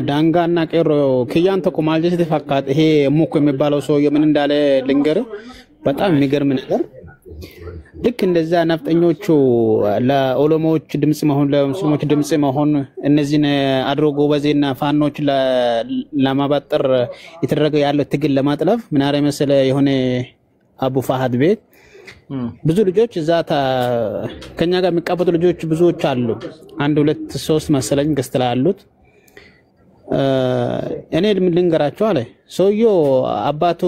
ዳንጋና ቀሮ ከያን ተቆማልጀት ተፈካት ይሄ ሙኮ የሚባለው ሰው የምን እንዳለ ልንገር በጣም የሚገርም ነገር ልክ እንደዛ ነፍጠኞቹ ለኦሎሞዎች ድምጽ መሆን ለሙስሊሞች ድምጽ መሆን እነዚህን አድሮ ጎበዜና ፋኖች ለማባጠር የተደረገ ያለው ትግል ለማጥለፍ ምን አረ መሰለ የሆነ አቡ ፋሃድ ቤት ብዙ ልጆች እዛታ ከኛ ጋር የሚቃበጡ ልጆች ብዙዎች አሉ አንድ ሁለት ሶስት መሰለኝ ገስተላ አሉት እኔ ልንገራቸው አለ ሰውዮ አባቱ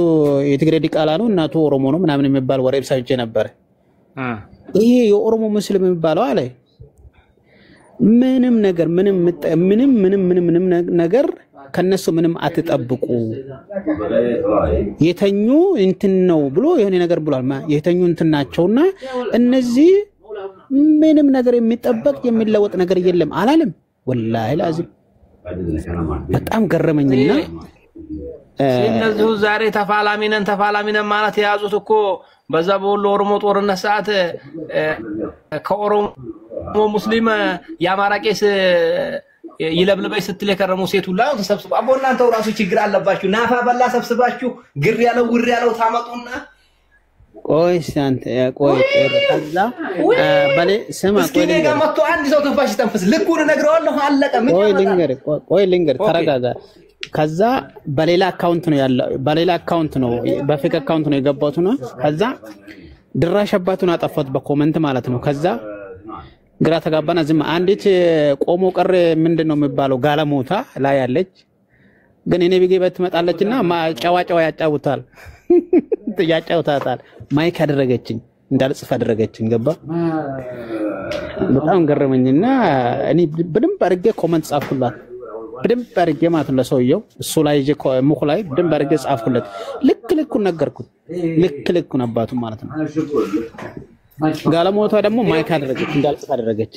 የትግሬ ዲቃላ ነው እናቱ ኦሮሞ ነው ምናምን የሚባል ወሬ ሰምቼ ነበር ይሄ የኦሮሞ ሙስሊም የሚባለው አለ ምንም ነገር ከነሱ ምንም አትጠብቁ የተኙ እንትን ነው ብሎ የሆነ ነገር ብሏል የተኙ እንትን ናቸውና እነዚህ ምንም ነገር የሚጠበቅ የሚለወጥ ነገር የለም አላለም ወላሂ ላዚም በጣም ገረመኝና እነዚህ ዛሬ ተፋላሚነን ማለት ያዙት እኮ በዛ በወሎ ኦሮሞ ጦርነት ሰዓት ከኦሮሞ ሙስሊም ያማራ ቄስ ይለብልበይ ስትል የከረሙ ሴቱላ ተሰብስቡ አቦናንተው ራሱ ችግር አለባችሁ ናፋ በላ ሰብስባችሁ ግር ያለው ውር ያለው ታመጡና ቆይ ሳንተ ቆይ ከዛ ባለ ስማ ቆይ ለጋመቶ አንድ ሰው ተንፋሽ ተንፈስ ልኩን ነግረዋለሁ አለቀ ምን ቆይ ልንገር ተረጋጋ ከዛ በሌላ አካውንት ነው ያለው በሌላ አካውንት ነው በፌክ አካውንት ነው የገባው ነው ከዛ ድራሽ አባቱን አጠፋት በኮሜንት ማለት ነው ከዛ ግራ ተጋባና ዝም አንዲት ቆሞ ቀረ ምንድነው የሚባለው ጋለሞታ ላይ ያለች ግን እኔ ቢገበት ትመጣለችና ማጫዋጫው ያጫውታል ያጫውታታል ማይክ አደረገችኝ እንዳልጽፍ አደረገችኝ ገባ በጣም ገረመኝና እኔ በደንብ አድርጌ ኮሜንት ጻፍኩላት በደንብ አድርጌ ማለት ነው ለሰውየው እሱ ላይ ሙখ ላይ በደንብ አድርጌ ጻፍኩለት ልክ ነገርኩት ልክ አባቱ ማለት ነው ጋለሞታ ደግሞ ማይክ አደረገች እንዳልጽፍ አደረገች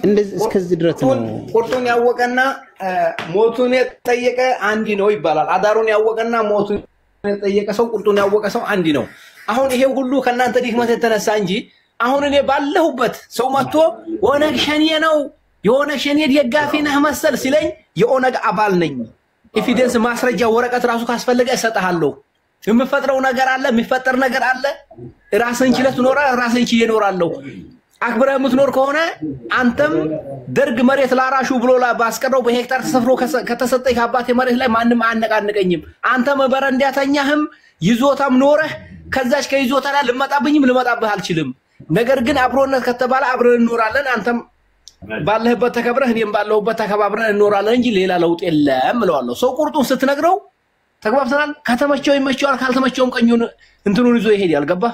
እንደዚህ እስከዚህ ድረስ ነው ቁርጡን ያወቀና ሞቱን የጠየቀ አንዲ ነው ይባላል አዳሩን ያወቀና ሞቱን የጠየቀ ሰው ቁርጡን ያወቀ ሰው አንዲ ነው አሁን ይሄ ሁሉ ከናንተ ዲክመት የተነሳ እንጂ አሁን እኔ ባለሁበት ሰው መጥቶ ኦነግ ሸኔ ነው የኦነግ ሸኔ ደጋፊ ነህ መሰል ሲለኝ የኦነግ አባል ነኝ ኤቪደንስ ማስረጃ ወረቀት ራሱ ካስፈልገ እሰጣለሁ የምፈጥረው ነገር አለ የሚፈጠር ነገር አለ ራስን ችለህ ኖራ ራስን ችዬ ኖራለሁ አክብረህ የምትኖር ከሆነ አንተም ደርግ መሬት ላራሹ ብሎ ባስቀረው በሄክታር ተሰፍሮ ከተሰጠኝ ከአባቴ መሬት ላይ ማንም አነቃነቀኝም አንተም በረንዳተኛህም ይዞታም ኖረህ ከዛች ከይዞታ ላይ ልመጣብህ አልችልም ነገር ግን አብሮነት ከተባለ አብረን እንኖራለን አንተም ባለህበት ተከብረህ እኔም ባለሁበት ተከባብረን እንኖራለን እንጂ ሌላ ለውጥ የለም እለዋለሁ ሰው ቁርጡን ስትነግረው ተግባብተናል ከተመቸው ይመቸዋል ካልተመቸውም ቀኙን እንትኑን ይዞ ይሄዳል ገባ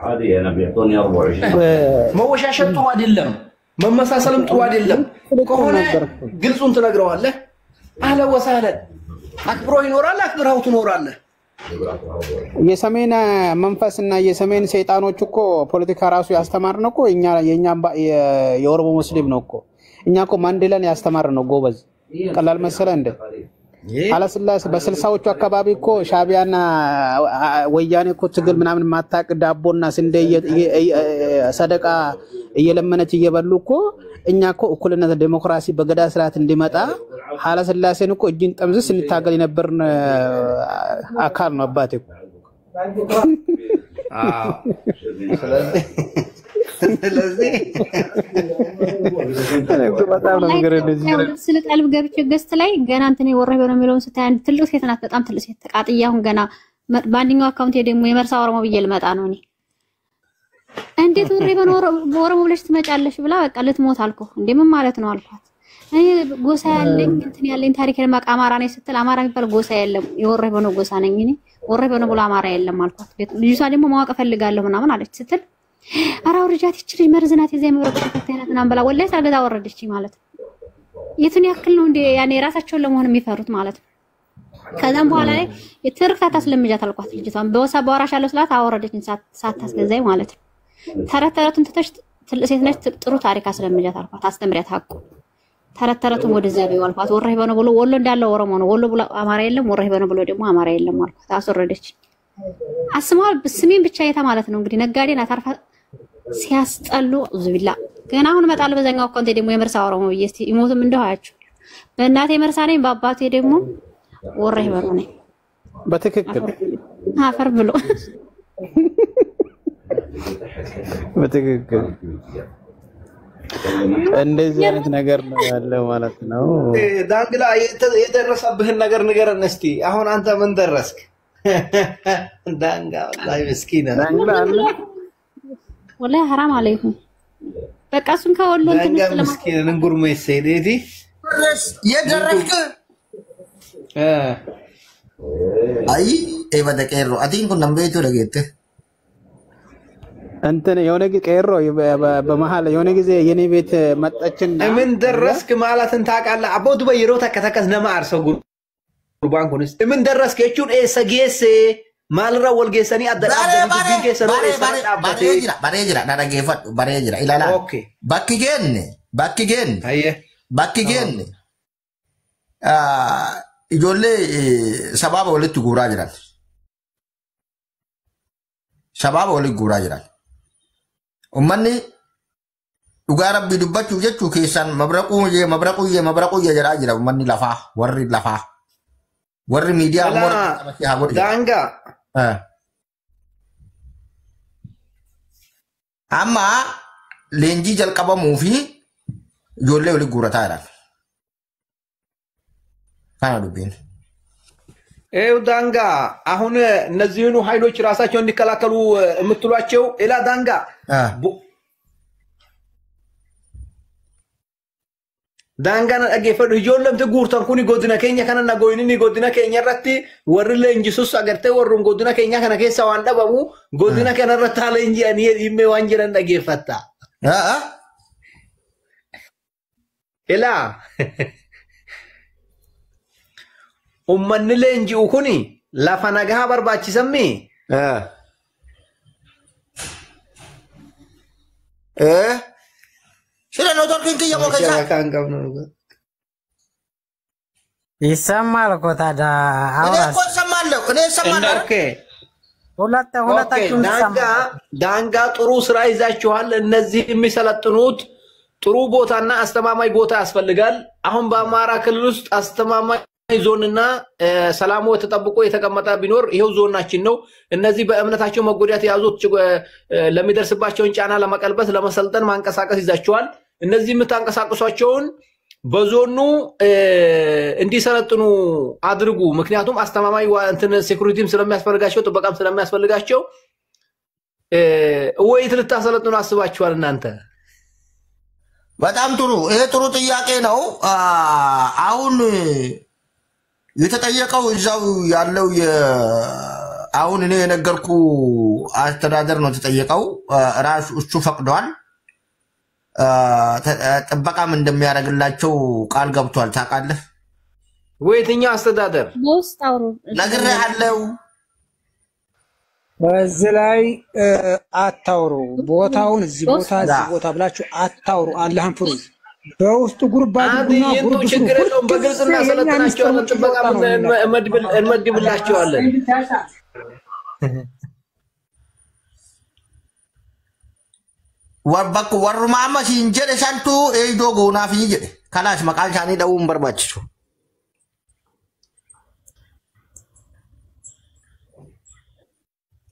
عادي انا بيعطوني 24 መወሻሸት ጥሩ አይደለም መመሳሰልም ጥሩ አይደለም ከሆነ ግልጹን ትነግረዋለህ አለ ወሳለ አክብሮ ይኖራል አክብረው ትኖራለህ የሰሜን መንፈስና የሰሜን ሰይጣኖች እኮ ፖለቲካ ራሱ ያስተማርነው እኮ የኛ የኦሮሞ ሙስሊም ነው እኮ እኛ እኮ ማንዴላን ያስተማርነው ጎበዝ ቀላል መሰለ እንደ አላስላስ በ60ዎቹ አካባቢ እኮ ሻቢያና ወያኔ እኮ ትግል ምናምን ማታቅ ዳቦና ስንዴ ሰደቃ እየለመነች እየበሉ እኮ እኛ እኮ እኩልነት ዲሞክራሲ በገዳ ስርዓት እንዲመጣ አላስላሴን እኮ እጅን ጠምዝስ እንታገል የነበርን አካል ነው አባቴ ስለዚህ በጣም ነው ነገር እንደዚህ ስለቀልብ ገብቼ ገስት ላይ ገና እንትን ወረበ ነው የሚለውን ስታይ አንድ ትልቅ ሴት ናት በጣም ትልቅ ሴት ተቃጥያሁን ገና ባንዲኛው አካውንት ደግሞ የመርሳ ኦሮሞ ብዬ ልመጣ ነው እኔ እንዴት ወረበ ነው ኦሮሞ ብለሽ ትመጫለሽ ብላ በቃ ልትሞት አልኩ እንዴ ምን ማለት ነው አልኳት እኔ ጎሳ ያለኝ እንትን ያለኝ ታሪክ ለማቅ አማራ ነኝ ስትል አማራ የሚባል ጎሳ የለም የወረበ ነው ጎሳ ነኝ እኔ ወረበ ነው ብላ አማራ የለም አልኳት ልጅቷ ደግሞ ማወቅ ፈልጋለሁ ምናምን አለች ስትል አራው ርጃት ይችላል መርዝናት የዘይ መብረቅ ተከታይናት ናም በላ ወላሂ ታገዛ ወረደች ማለት የቱን ያክል ነው እንዴ ያኔ ራሳቸውን ለመሆን የሚፈሩት ማለት ከዛም በኋላ ላይ የትርክታ ታስለምጃት አልኳት ልጅቷን በወሳ በወራሽ ያለው ስላት አወረደችኝ ሳታስገዛይ ማለት ተረተረቱን ተተሽ ትልቅ ሴት ነች ጥሩ ታሪክ አስለምጃት አልኳት አስተምሪያት ሀቁ ተረተረቱን ወደዚያ ቢው አልኳት ወረህ በነ ብሎ ወሎ እንዳለ ኦሮሞ ነው ወሎ ብሎ አማራ የለም ወረህ በነ ብሎ ደግሞ አማራ የለም አልኳት አስወረደች አስማል በስሜን ብቻ የታ ማለት ነው እንግዲህ ነጋዴና ታርፋ ሲያስጠሉ ዙቢላ ገና አሁን መጣለ በዛኛው አካውንት ደግሞ የመርሳ ኦሮሞ ብዬ እስቲ ይሞትም እንደው አያችሁ በእናቴ መርሳ ነኝ፣ በአባቴ ደግሞ ወሬ በሩ ነኝ። በትክክል አፈር ብሎ በትክክል እንደዚህ አይነት ነገር ነው ያለው ማለት ነው። ዳንግላ የደረሰብህን ነገር ንገረን እስቲ። አሁን አንተ ምን ደረስክ? ዳንጋ ላይ ምስኪና ዳንግላ አለ ወላሂ ሐራም አለይኩም። በቃ እሱን ከወሎ እንትን ዳንጋ ምስኪና እንጉርሜ ሰይዴቲ የደረስክ አይ ኤበደቀሮ አዲን ኩን ነምቤቱ ለጌት እንትን የሆነ ጊዜ ቀይሮ በመሃል የሆነ ጊዜ የኔ ቤት መጣችና ምን ደረስክ ማለትን ታውቃለህ? አቦቱ በይሮ ተከተከስ ነማር ሰው ጉርባን ኩንስ ምን ደረስክ? እቹን ኤሰጌስ ማልራ ወልጌሰኒ አደራደ ቢንጌሰሮ ባሬጅራ ናዳጌፈት ባሬጅራ ኢላላ ኦኬ ባኪጌን አየ ባኪጌን ኢጆሌ ሰባባ ወልት ጉራ ጅራል ሰባባ ወልት ጉራ ጅራል ኡመኒ ዱጋ ረቢ ዱባቹ ጀቹ ኬሳን መብረቁ የጀራ ጅራ ኡመኒ ለፋ ወሪ ሚዲያ ሞር ዳንጋ አማ ሌንጂ ጀልቀባ ሙፊ ጆሌ ወልት ጉራታ ይላል ካናዱብኝ ዳንጋ አሁን እነዚህኑ ኃይሎች ራሳቸው እንዲከላከሉ የምትሏቸው ኢላ ዳንጋ ዳንጋና አገፈዱ ጆለም ተጉርታን ኩኒ ጎድና ከኛ ከነና ጎይኒ ጎድና ከኛ ረቲ ወርለ እንጂሱስ አገርተ ወሩን ጎድና ከኛ ከነ ከሳ ዋንዳባሙ ጎድና ከነ ረታለ እንጂ አኒ ይሜ ዋንጀረን አገፈታ ኢላ ummanni leenji'u kuni lafa nagaa barbaachisammi sira no dorkin kiya mo kaysa ይሰማል እኮ ታዲያ አውራስ እኔ ሰማለሁ ኦኬ ሁለታችሁም ዳንጋ ጥሩ ስራ ይዛችኋል። እነዚህ የሚሰለጥኑት ጥሩ ቦታና አስተማማኝ ቦታ ያስፈልጋል። አሁን በአማራ ክልል ውስጥ አስተማማኝ ዞንና ሰላሙ ተጠብቆ የተቀመጠ ቢኖር ይሄው ዞናችን ነው። እነዚህ በእምነታቸው መጎዳት ያዙት ለሚደርስባቸውን ጫና ለመቀልበስ ለመሰልጠን ማንቀሳቀስ ይዛቸዋል። እነዚህ የምታንቀሳቀሷቸውን በዞኑ እንዲሰለጥኑ አድርጉ። ምክንያቱም አስተማማኝ እንትን ሴኩሪቲም ስለሚያስፈልጋቸው ጥበቃም ስለሚያስፈልጋቸው ወይት ልታሰለጥኑ አስባችኋል እናንተ? በጣም ጥሩ። ይሄ ጥሩ ጥያቄ ነው። አሁን የተጠየቀው እዛው ያለው አሁን እኔ የነገርኩ አስተዳደር ነው የተጠየቀው። ራሱ እሱ ፈቅዷል። ጥበቃም እንደሚያደርግላቸው ቃል ገብቷል። ታውቃለህ? ወይትኛው አስተዳደር ነግሬሃለሁ። በዚህ ላይ አታውሩ። ቦታውን እዚህ ቦታ ብላችሁ አታውሩ። አላህን ፍሩ። በውስጡ ጉርባድ ጉርባድ ችግር የለውም። በግልጽ እናሰለጥናቸዋለን። ጥበቃ እንመድብላቸዋለን። ወርባኩ ወርማማ ሲንጀደ ሳንቱ ኤዶ ጎና ፊጀ ካላስ መቃል ሻኒ ደውም በርባችሱ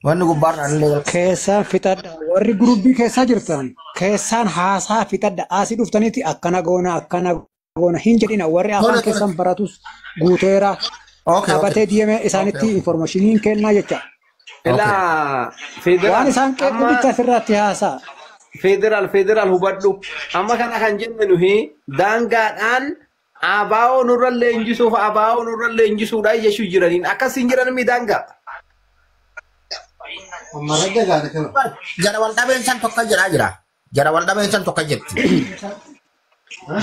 ወን ጉባር አለ ከሳን ፍጠዳ ወሪ ግሩቢ ከሳ ጅርታን ከሳን ሃሳ ፍጠዳ አሲ ዱፍተኒቲ አከና ጎና ሂንጀዲና ወሪ አፋን ከሳን በራቱስ ጉቴራ አባቴ ዲየመ ኢሳኒቲ ኢንፎርሜሽኒን ከና የቻ ኢላ ፌደራል ሳን ቀብልታ ፍራቲ ሃሳ ፌደራል ሁበዱ አማ ካና ካንጀኑ ሄ ዳንጋዳን አባው ኑረለ እንጂሱ ዳይ የሹ ጅረኒን አካስ እንጅረን ሚ ዳንጋ jara walda ben san tokka jirti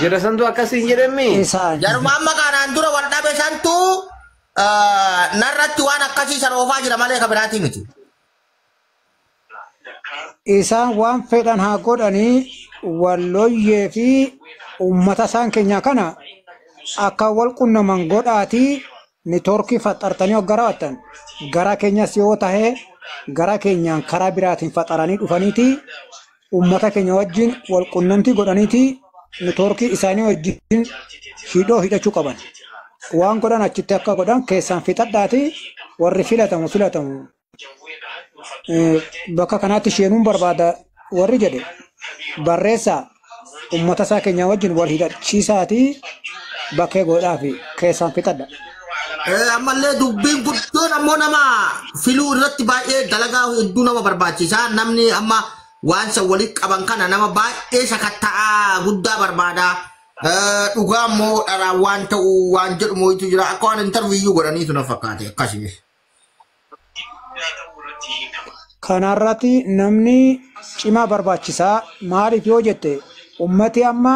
jara santu akasi jeremi jaru mamma kana andura walda be santu narratti wan akasi sarofa jira male kabirati miti isaan waan fedhan haa godhanii walloyyee fi ummata isaan keenya kana akka wal qunnaman godhaatii niitoorkii faxartanii hoggaraawattan gara keenyas yoo tahee gara keenyaan karaa biraatiin faxaranii dhufaniiti ummata keenya wajjin wal qunnamtii godhaniiti neetwoorkii isaanii wajjin hidhachuu qaban. Waan godhan achitti akka godhan keessaan fixadhaati warri filatamu bakka kanatti sheenuun barbaada warri jedhe barreessaa ummata isaa keenya wajjin wal hidhachiisaati bakkee godhaa fi keessaan fixadha. Ammallee dubbiin guddoon ammoo nama filuu irratti baay'ee dalagaa hedduu nama barbaachisa. Namni amma waan san walitti qaban kana nama baay'ee sakatta'aa guddaa barbaada. Dhugaa ammoo dharaa waan ta'u waan jedhu moo'itu jira. Akka waan interviyyuu godhaniitu na fakkaate akkasii. Kanarratti namni cimaa barbaachisaa maaliif yoo jette ummati amma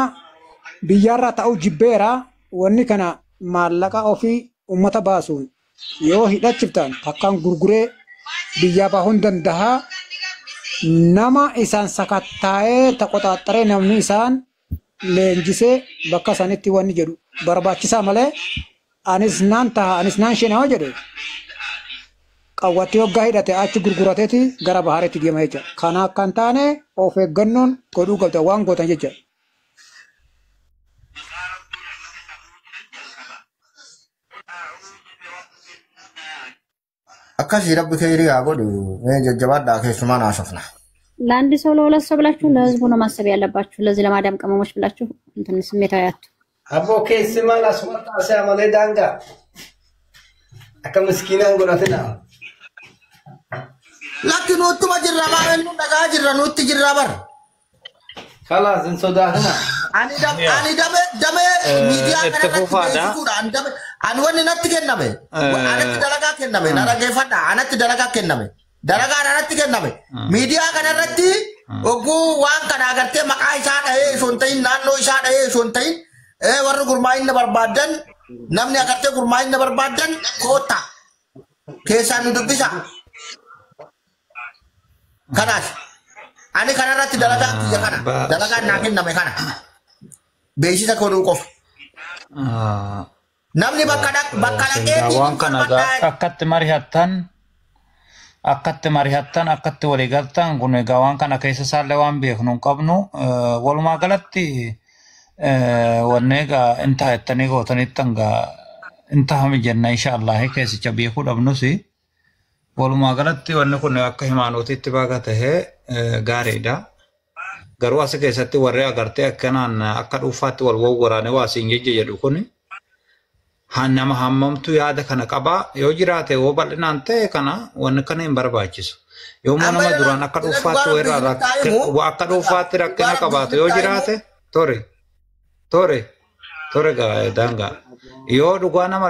biyyarra ta'u jibbeera wanni kana maallaqa ofii ummata baasuun yoo hidhachiftan akkaan gurguree biyyaa bahuun danda'a nama isaan sakattaa'ee taqoxaaxaree namni isaan leenjisee bakka sanitti wanni jedhu barbaachisaa malee anis naan shenaa jedhe qawwatti waggaa hidhate achi gurgurateeti gara bahareetti deema jecha kana akkan taane of eeggannoon godhuu qabda waan gootan jecha. Akkasii rabbi khayrii haa godhu jajjabaadhaa keessumaan haasofna. ለአንድ ሰው ለሁለት ሰው ብላችሁ ለህዝቡ ነው ማሰብ ያለባችሁ። ለዚህ ለማዳም ቅመሞች ብላችሁ እንትን ስሜታዊ አያቱ አቦ ኬስማል አስወጣ ሲያመለ ዳንጋ አከ ምስኪናን ጎናትና Lakin utuma jirra maal nu dagaa jirra nutti jirra bar. خلاص انصداقنا Ani dame media kana fufaada an wani natti kenname anatti dalagaa kenname narageeffadha anatti dalagaa kenname dalagaa anatti kenname media kana irratti oguu waan kana agartee maqaa isaa dhahee son ta'in naannoo isaa dhahee son ta'in warri gurmaa'inna barbaadan namni agartee gurmaa'inna barbaadan koota keessaan nu dubbisa kanaas ani kana irratti dalagaa kiyya kana dalagaa naa kenname kana beeksisa kooduu qofa. Namni bakka dhaqeetii waan kana akkatti marihattan akkatti walii galtan kun egaa waan kana keessa isaallee waan beeknu hin qabnu walumaa galatti wanni egaa inta jettanii gootanitti hangaa inta hami jenna inshaallah keessicha beekuu dhabnus walumaa galatti wanni kun akka himaanootiitti baga tahee gaariidha. Garuu as keessatti warri agartee akkanaan akka dhuunfaatti wal waraanee waa siin jejje jedhu kun nama hammamtu yaada kana qabaa yoo jiraate yoo bal'inaan ta'e kana wanni kana hin barbaachisu. Yommuu nama duraan akka dhuunfaatti rakkina qabaate yoo jiraate tore daangaa yoo dhugaa nama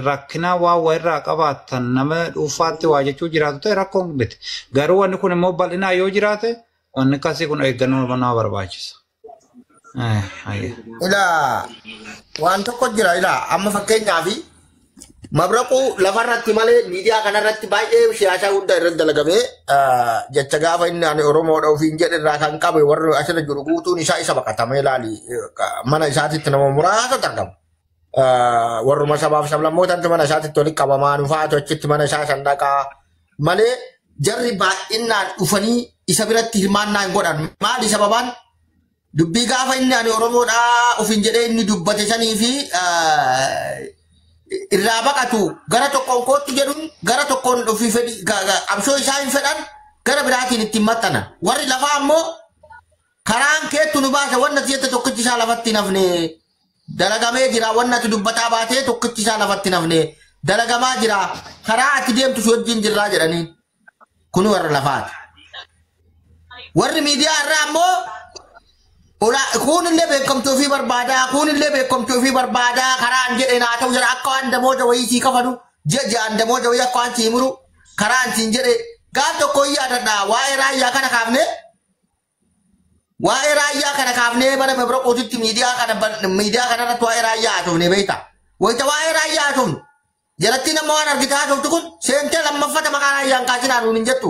rakkina waa irraa qabaatan nama dhuunfaatti waa jechuu jiraatu ta'e rakkoon miti. Garuu wanni kun immoo bal'inaan yoo jiraate wanni akkasii kun eeggannoo nama barbaachisa. Waan tokko jira amma fakkeenyaaf mabraquu lafarratti malee miidiyaa kanarratti baay'ee siyaasaa guddaa irratti dalagamee jecha gaafa inni ani Oromoodha ofiin jedhe irraa kan qabe warri asirra jiru guutuun isaa isa baqatamee ilaali mana isaatitti nama muraasatu argama. Warruma sabaaf sablammootaatti mana isaatitti walitti qabamaa nufaatu achitti mana isaa sandaqaa malee jarri baay'inaan dhufanii isa biratti hirmaannaa hin godhan maali sababaan dubbii gaafa inni ani Oromoodhaa ofiin jedhee inni dubbate sanii fi irraa baqatu gara tokkoon kootti jedhuun gara tokkoon ofii fedhi qabsoo isaa hin fedhan gara biraatiin ittiin maxxanan warri lafaa ammoo karaan keettu nu baasa wanna jette tokkichi isaa lafatti nafne dalagamee jira wanna ati dubbataa baatee tokkichi isaa lafatti nafne dalagamaa jira karaa ati deemtu wajjin jirraa jedhanii kun warra lafaati. Warri miidiyaa irraa ammoo kun illee beekamtuu fi barbaadaa karaan jedhe naa ta'u jira akka waan damooja wayii sii kafanu jejjaan damooja wayii akka waan sii muru karaan siin jedhe gaaf tokko yaadadha waa'ee raayyaa kana kaafnee bara mabraqootitti miidiyaa kanarratti waa'ee raayyaa haasofne beekta wayita waa'ee raayyaa haasofne jalatti nama waan argite haasoftu kun seentee lammaffata maqaa raayyaan kaasinaa nuun hin jettu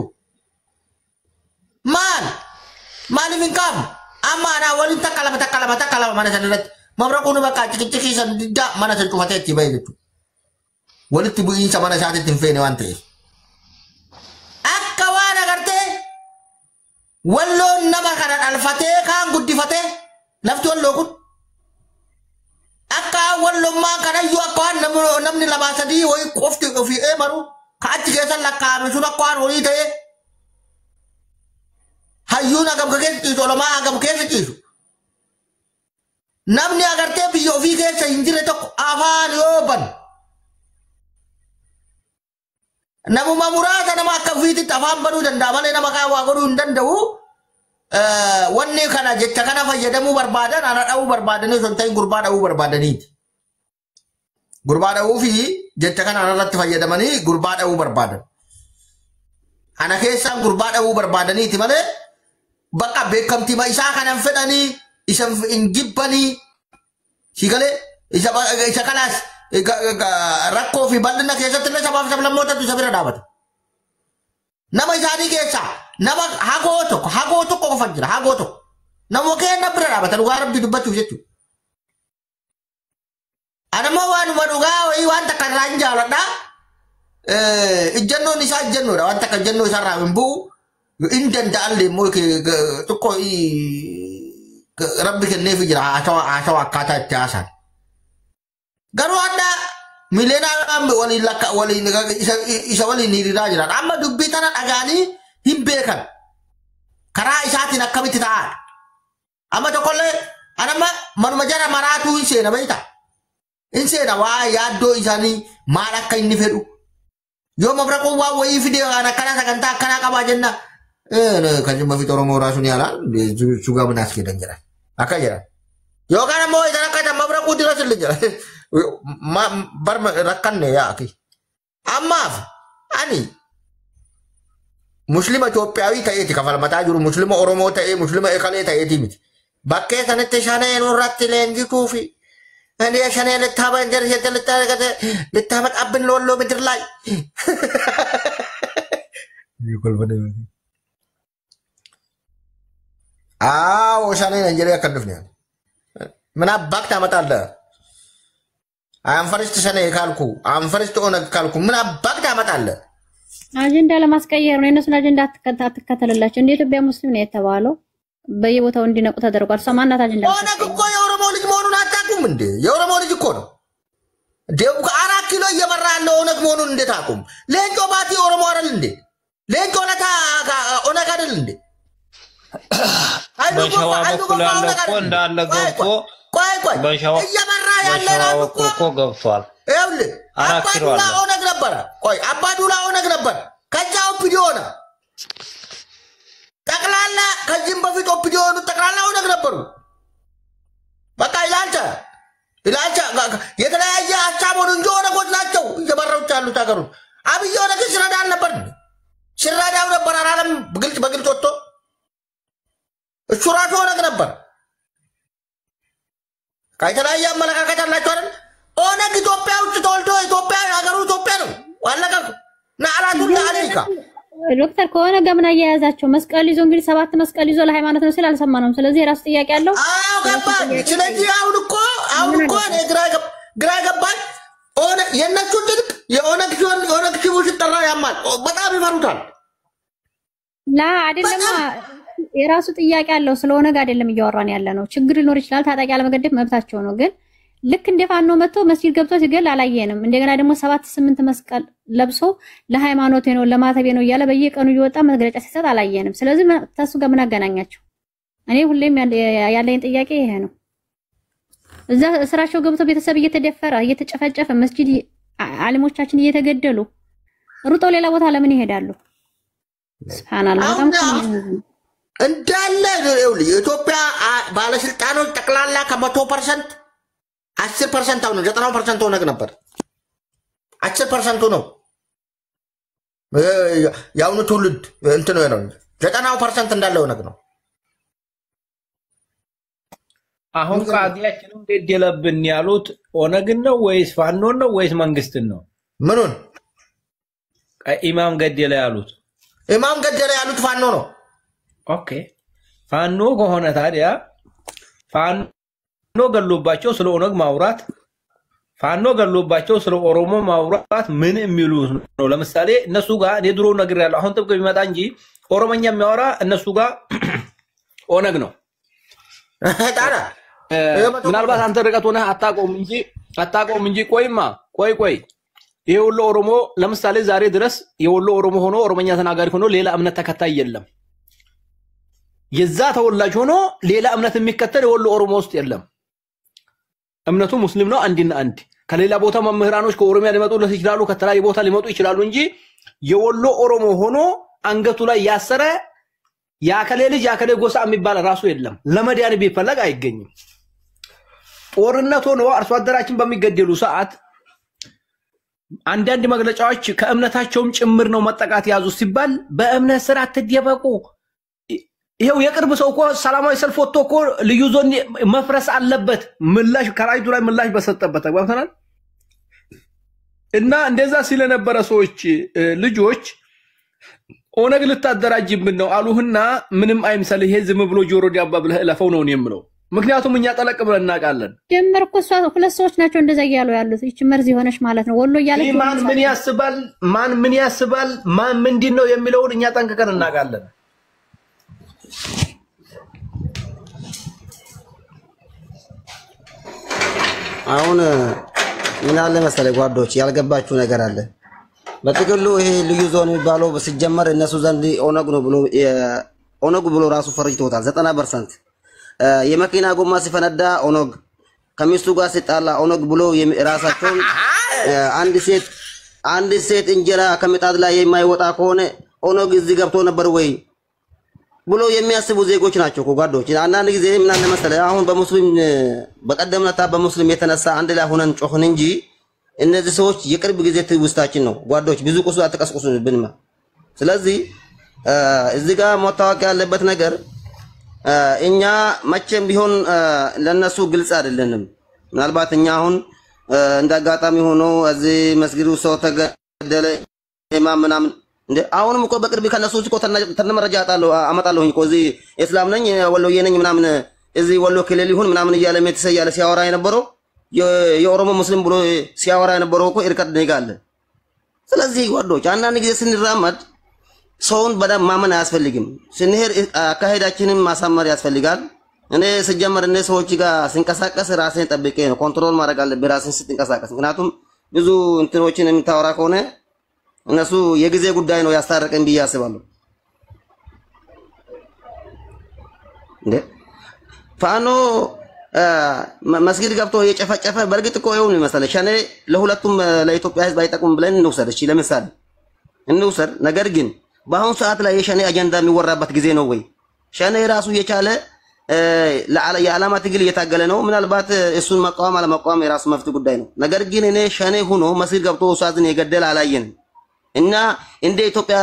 maaliif hin qaafne amma ana waliin takka lama mana sanarratti mabraquun bakka cikichikiisan diddaa mana san cufatee itti bahe jechuudha. Walitti bu'iinsa mana isaatiitti hin feene waan ta'eef. Akka waan agartee walloon nama kana dhalfatee kaan guddifatee lafti walloo kun akka wallummaa kanayyuu akka waan namni lama sadii wayi qofti ofii eemaru ka achi keessan lakkaa'ame sun akka waan horii ta'e hayyuun hagam keessa ciisu olamaa hagam keessa ciisu namni agartee biyya ofii keessa hin jirre tokko afaan yoo ban namuma muraasa nama akka ofiitti afaan banuu danda'a malee nama kaan waa godhuu hin danda'u. Wanni kana jecha kana fayyadamuu barbaadan ana dha'uu barbaadanii osoo hin ta'in gurbaa dha'uu barbaadaniiti. Gurbaa dha'uu fi jecha kana irratti fayyadamanii gurbaa dha'uu barbaadan. Ana keessaan gurbaa dha'uu barbaadaniiti malee bakka beekamtii isaa kanan fedhanii isa hin jibbanii sigalee isa kanaas rakkoo fi bal'ina keessatti illee sabaaf sablammootatu isa bira dhaabata. Nama isaanii keessaa nama hagoo tokko qofa jira hagoo tokko nama keenya bira dhaabata dhugaa rabbii dubbachuuf jechuudha. Anammoo waanuma dhugaa wayii waan takka irraa hin jaaladha. Ijjannoon isaa ijjannoodha waan takka ijjannoo isaarraa hin bu'u hin danda'allee immoo tokko rabbi kenneefi jira haasawaa akkaataa itti haasan. Garuu addaa mileenaan waliin isa waliin hiriiraa jiran amma dubbii tana dhagaanii hin beekan karaa isaatiin akkamitti ta'an amma tokkollee anamma manuma jara maraatuu hin seena beekta hin seena waa yaaddoo isaanii maal akka inni fedhu yoo mabraqoo waa wayii fidee waan akkana sagantaa akkanaa qabaa jenna kan jimma fi Oromoo raasuun yaalaan sugaa manaas keedan jedhan akka jedhan yookaan ammoo isan akka mabraquu dira silli jira barma rakkanne yaaki ammaaf ani muslima Itoophiyaawii ta'eeti kafalmataa jiru muslima Oromoo ta'ee muslima Ekalee ta'eeti miti bakkee sanatti shanee nurratti leenjituu fi ani shanee littaaba injirshee littaaba dhabbin lolloo midirlaay shanee injiree akka dhufne mana bakta mataalla I'm first shanee kalku I'm first onag kalku mana bakta mataalla አጀንዳ ለማስቀየር ነው የነሱን አጀንዳ አትከተልላቸው እንደ ኢትዮጵያ ሙስሊም ነው የተባለው በየቦታው እንዲነቁ ተደርጓል። ሰማናት አጀንዳ ኦነግ እኮ የኦሮሞ ልጅ መሆኑን አታውቁም እንዴ? የኦሮሞ ልጅ እኮ ነው። ደቡብ 4 ኪሎ እየመራ ያለው ኦነግ መሆኑን እንዴት አቁም? ሌንጮ ባቲ ኦሮሞ አይደል እንዴ? ሌንጮ ለታ ኦነግ አይደል እንዴ? በሸዋ በኩል ያለው እኮ እንዳለ ገብቶ በሸዋ እየመራ ያለው እኮ ገብቷል። ይኸውልህ አባዱላ ኦነግ ነበረ። ቆይ አባዱላ ኦነግ ነበር። ከዛው ቪዲዮ ነው ጠቅላላ ከዚህም በፊት ቪዲዮ ነው ጠቅላላ ኦነግ ነበሩ። በቃ ይላልቻ የተለያየ ሀሳቡን እንጂ ኦነጎች ናቸው እየመራው ያሉት ሀገሩን። አብይ ኦነግ ሲረዳል ነበር ሲረዳው ነበር አላለም? በግልጽ ወጥቶ እሱ ራሱ ኦነግ ነበር። ከተለያየ አመለካከት አላቸው አይደል? ኦነግ ኢትዮጵያ ውስጥ ተወልዶ ኢትዮጵያ ሀገሩ ኢትዮጵያ ነው። ዋለቀቁ ናአላቱ ለአሜሪካ ዶክተር ከሆነ ገምና ያያዛቸው መስቀል ይዞ እንግዲህ 7 መስቀል ይዞ ለሃይማኖት ነው ስላልሰማነው ስለዚህ የራስ ጥያቄ ያለው ገባኝ። ስለዚህ አሁን እኮ እኔ ግራ ገባኝ። ኦነግ የነሱ ድርቅ የኦነግ ሽቡ ሲጠራ ያማል በጣም ይፈሩታል። ላ አይደለም የራሱ ጥያቄ ያለው ስለ ኦነግ አይደለም እያወራን ያለ ነው። ችግር ሊኖር ይችላል። ታጣቂ ያለመገደብ መብታቸው ነው ግን ልክ እንደፋኖ መጥቶ መስጊድ ገብቶ ሲገል አላየንም። እንደገና ደግሞ 7-8 መስቀል ለብሶ ለሃይማኖቴ ነው ለማተቤ ነው እያለ በየቀኑ እየወጣ መግለጫ ሲሰጥ አላየንም። ስለዚህ ታሱ ጋር ምን አገናኛቸው? እኔ ሁሌም ያለኝ ጥያቄ ይሄ ነው። እዛ ስራቸው ገብቶ ቤተሰብ እየተደፈረ እየተጨፈጨፈ መስጊድ ዓሊሞቻችን እየተገደሉ ሩጦ ሌላ ቦታ ለምን ይሄዳሉ? ሱብሃንአላህ በጣም እንዳለ የኢትዮጵያ ባለስልጣኖች ጠቅላላ ከ100% 10% ነው 90% ኦነግ ነበር። 10% ነው ያውኑ ትውልድ እንትን ነው 90% እንዳለ ኦነግ ነው። አሁን ቃዲያችንን ገደለብን ያሉት ኦነግን ነው ወይስ ፋኖን ነው ወይስ መንግስትን ነው? ምኑን ኢማም ገደለ ያሉት? ኢማም ገደለ ያሉት ፋኖ ነው። ኦኬ ፋኖ ከሆነ ታዲያ ፋኖ ገሎባቸው ስለ ኦነግ ማውራት ፋኖ ገሎባቸው ስለ ኦሮሞ ማውራት ምን የሚሉት ነው? ለምሳሌ እነሱ ጋር የድሮ ነገር ያለው አሁን ጥብቅ ቢመጣ እንጂ ኦሮሞኛ የሚያወራ እነሱ ጋር ኦነግ ነው። ታራ ምናልባት አንተ ርቀት ሆነህ አታቆም እንጂ ቆይ የወሎ ኦሮሞ ለምሳሌ ዛሬ ድረስ የወሎ ኦሮሞ ሆኖ ኦሮሞኛ ተናጋሪ ሆኖ ሌላ እምነት ተከታይ የለም። የዛ ተወላጅ ሆኖ ሌላ እምነት የሚከተል የወሎ ኦሮሞ ውስጥ የለም። እምነቱ ሙስሊም ነው አንድና አንድ። ከሌላ ቦታ መምህራኖች ከኦሮሚያ ሊመጡ ይችላሉ፣ ከተለያየ ቦታ ሊመጡ ይችላሉ እንጂ የወሎ ኦሮሞ ሆኖ አንገቱ ላይ ያሰረ ያከለ ልጅ ያከለ ጎሳ የሚባል ራሱ የለም። ለመዳን ቢፈለግ አይገኝም። ጦርነት ሆኖ አርሶ አደራችን በሚገደሉ ሰዓት አንዳንድ መግለጫዎች ከእምነታቸውም ጭምር ነው መጠቃት ያዙ ሲባል በእምነት ስራ አትደበቁ። ይሄው የቅርብ ሰው እኮ ሰላማዊ ሰልፍ ወጥቶ እኮ ልዩ ዞን መፍረስ አለበት ምላሽ ከራይቱ ላይ ምላሽ በሰጠበት ተግባብተናል። እና እንደዛ ስለነበረ ሰዎች ልጆች ኦነግ ልታደራጅብን ነው አሉህና ምንም አይምሰል ይሄ ዝም ብሎ ጆሮ ዳባ ብለህ እለፈው ነው የምለው። ምክንያቱም እኛ ጠለቅ ብለን እናውቃለን። ጀመር እኮ ሁለት ሰዎች ናቸው እንደዛ እያሉ ያሉት። እቺ መርዝ የሆነች ማለት ነው ወሎ እያለች ማን ምን ያስባል ማን ምንድነው የሚለውን እኛ ጠንቅቀን እናውቃለን። አሁን ምን አለ መሰለህ ጓዶች ያልገባችሁ ነገር አለ። በጥቅሉ ይሄ ልዩ ዞን የሚባለው ሲጀመር እነሱ ዘንድ ኦነግ ብሎ ራሱ ፈርጅቶታል 90%። የመኪና ጎማ ሲፈነዳ ኦነግ፣ ከሚስቱ ጋር ሲጣላ ኦነግ ብሎ ራሳቸውን አንድ ሴት እንጀራ ከምጣድ ላይ የማይወጣ ከሆነ ኦነግ እዚህ ገብቶ ነበር ወይ ብሎ የሚያስቡ ዜጎች ናቸው እኮ ጓዶች። አንዳንድ ጊዜ ምን አለ መሰለህ አሁን በሙስሊም በቀደምነታ በሙስሊም የተነሳ አንድ ላይ ሆነን ጮህን እንጂ እነዚህ ሰዎች የቅርብ ጊዜ ትውስታችን ነው ጓዶች። ብዙ ቁሱ አትቀስቁሱብንማ። ስለዚህ እዚህ ጋር መታወቅ ያለበት ነገር እኛ መቼም ቢሆን ለነሱ ግልጽ አይደለንም። ምናልባት እኛ አሁን እንዳጋጣሚ ሆኖ እዚህ መስጊዱ ሰው ተገደለ ምናምን እንደ አሁንም እኮ በቅርብ ከነሱ እኮ ተነመረጃ አመጣለሁኝ እኮ እዚህ እስላም ነኝ ወሎዬ ነኝ ምናምን እዚህ ወሎ ክልል ይሁን ምናምን እያለ metሰያለ ሲያወራ የነበረው የኦሮሞ ሙስሊም ብሎ ሲያወራ የነበረው እኮ እርቀት ነጋለ። ስለዚህ ጓዶች አንዳንድ ጊዜ ስንራመድ ሰውን በደም ማመን አያስፈልግም። ስንሄድ አካሄዳችንን ማሳመር ያስፈልጋል። እኔ ስጀመር እነ ሰዎች ጋር ስንቀሳቀስ ራሴን ጠብቄ ነው ኮንትሮል ማድረግ አለብኝ ራሴን ስትንቀሳቀስ። ምክንያቱም ብዙ እንትኖችን የምታወራ ከሆነ እነሱ የጊዜ ጉዳይ ነው ያስታረቀን ብዬ አስባለሁ። እንዴ ፋኖ መስጊድ ገብቶ የጨፈጨፈ በርግጥ እኮ ይሁን መሰለ ሸኔ ለሁለቱም ለኢትዮጵያ ህዝብ አይጠቅም ብለን እንውሰድ። እሺ ለምሳሌ እንውሰድ። ነገር ግን በአሁን ሰዓት ላይ የሸኔ አጀንዳ የሚወራበት ጊዜ ነው ወይ? ሸኔ ራሱ የቻለ የዓላማ ትግል እየታገለ ነው። ምናልባት እሱን መቃወም አለመቃወም የራሱ መፍት ጉዳይ ነው። ነገር ግን እኔ ሸኔ ሆኖ መስጊድ ገብቶ ኡስታዝን የገደለ አላየንም። እና እንደ ኢትዮጵያ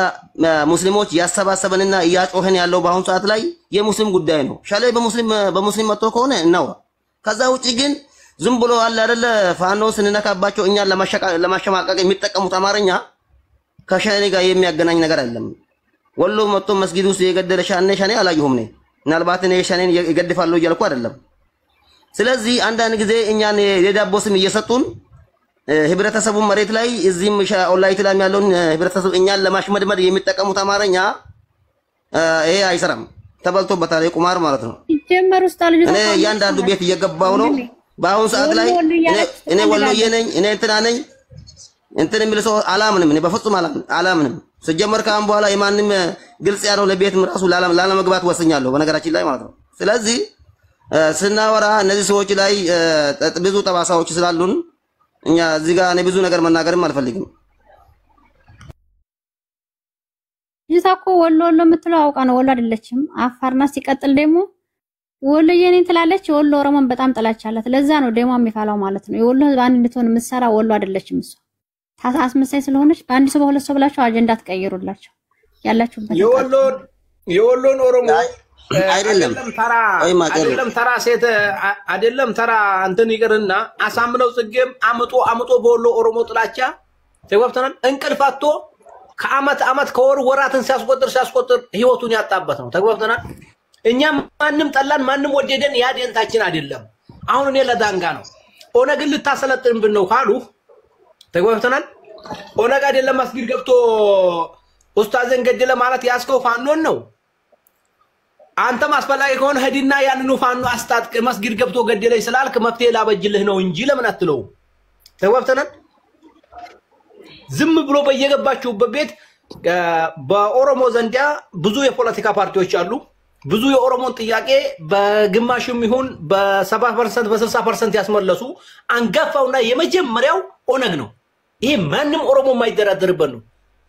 ሙስሊሞች ያሰባሰበንና ያጮህን ያለው በአሁን ሰዓት ላይ የሙስሊም ጉዳይ ነው። ሸኔ በሙስሊም መጥቶ ከሆነ ነው። ከዛ ውጪ ግን ዝም ብሎ አለ አይደለ ፋኖ ስንነካባቸው እኛን ለማሸማቀቅ የሚጠቀሙት አማርኛ ከሸኔ ጋር የሚያገናኝ ነገር አይደለም። ወሎ መጥቶ መስጊድ ውስጥ የገደለ ሸኔ አላየሁም ነኝ። ምናልባት እኔ ሸኔን ይገድፋለሁ እያልኩ አይደለም። ስለዚህ አንዳንድ ጊዜ እኛን የዳቦ ስም እየሰጡን ህብረተሰቡ መሬት ላይ እዚህም ኦንላይን ላይ ያለውን ህብረተሰቡ እኛን ለማሽመድመድ የሚጠቀሙት አማርኛ ይሄ አይሰራም። ተበልቶበታል የቁማር ማለት ነው። ጀመር ውስጥ አልጁ እኔ ያንዳንዱ ቤት እየገባው ነው በአሁን ሰዓት ላይ እኔ ወሎዬ ነኝ እኔ እንትና ነኝ እንትን የሚል ሰው አላምንም። እኔ በፍጹም አላምንም። ሲጀመር ካሁን በኋላ የማንም ግልጽ ያለው ለቤትም ራሱ ላለመግባት ወስኛለሁ በነገራችን ላይ ማለት ነው። ስለዚህ ስናወራ እነዚህ ሰዎች ላይ ብዙ ጠባሳዎች ስላሉን እኛ እዚህ ጋር እኔ ብዙ ነገር መናገርም አልፈልግም። ይታኮ ወሎ የምትለው አውቃ ነው። ወሎ አይደለችም አፋርና ሲቀጥል ደግሞ ወሎ የኔን ትላለች። ወሎ ኦሮሞን በጣም ጥላቻላት። ለዛ ነው ደሞ የሚፋላው ማለት ነው። የወሎ ህዝብ አንድ እንድትሆን የምትሰራ ወሎ አይደለችም እሷ አስመሳይ ስለሆነች በአንድ ሰው በሁለት ሰው ብላችሁ አጀንዳ ትቀይሩላችሁ ያላችሁበት የወሎን ኦሮሞ አይደለም ተራ ሴት አይደለም ተራ እንትን ይቅርና አሳምነው ጽጌም አምጦ በወሎ ኦሮሞ ጥላቻ ተወፍተናል። እንቅልፋቶ ከአመት ከወር ወራትን ሲያስቆጥር ህይወቱን ያጣበት ነው። ተወፍተናል። እኛ ማንም ጠላን ማንም ወደደን ያደንታችን አይደለም። አሁን እኔ ለዳንጋ ነው ኦነግን ልታሰለጥንብን ነው ካሉ ተወፍተናል። ኦነግ አይደለም መስጊድ ገብቶ ኡስታዝን ገደለ ማለት ያስከው ፋኖን ነው አንተም አስፈላጊ ከሆነ ሄድና ያንኑ ፋኖ አስታጥቅ መስጊድ ገብቶ ገደለኝ ስላልክ መፍትሄ ላበጅልህ ነው እንጂ ለምን አትለው? ተወፍተናል። ዝም ብሎ በየገባችሁበት ቤት በኦሮሞ ዘንዳ ብዙ የፖለቲካ ፓርቲዎች አሉ። ብዙ የኦሮሞን ጥያቄ በግማሽም ይሁን በ70% በ60% ያስመለሱ አንጋፋውና የመጀመሪያው ኦነግ ነው። ይሄ ማንም ኦሮሞ የማይደራደርበት ነው።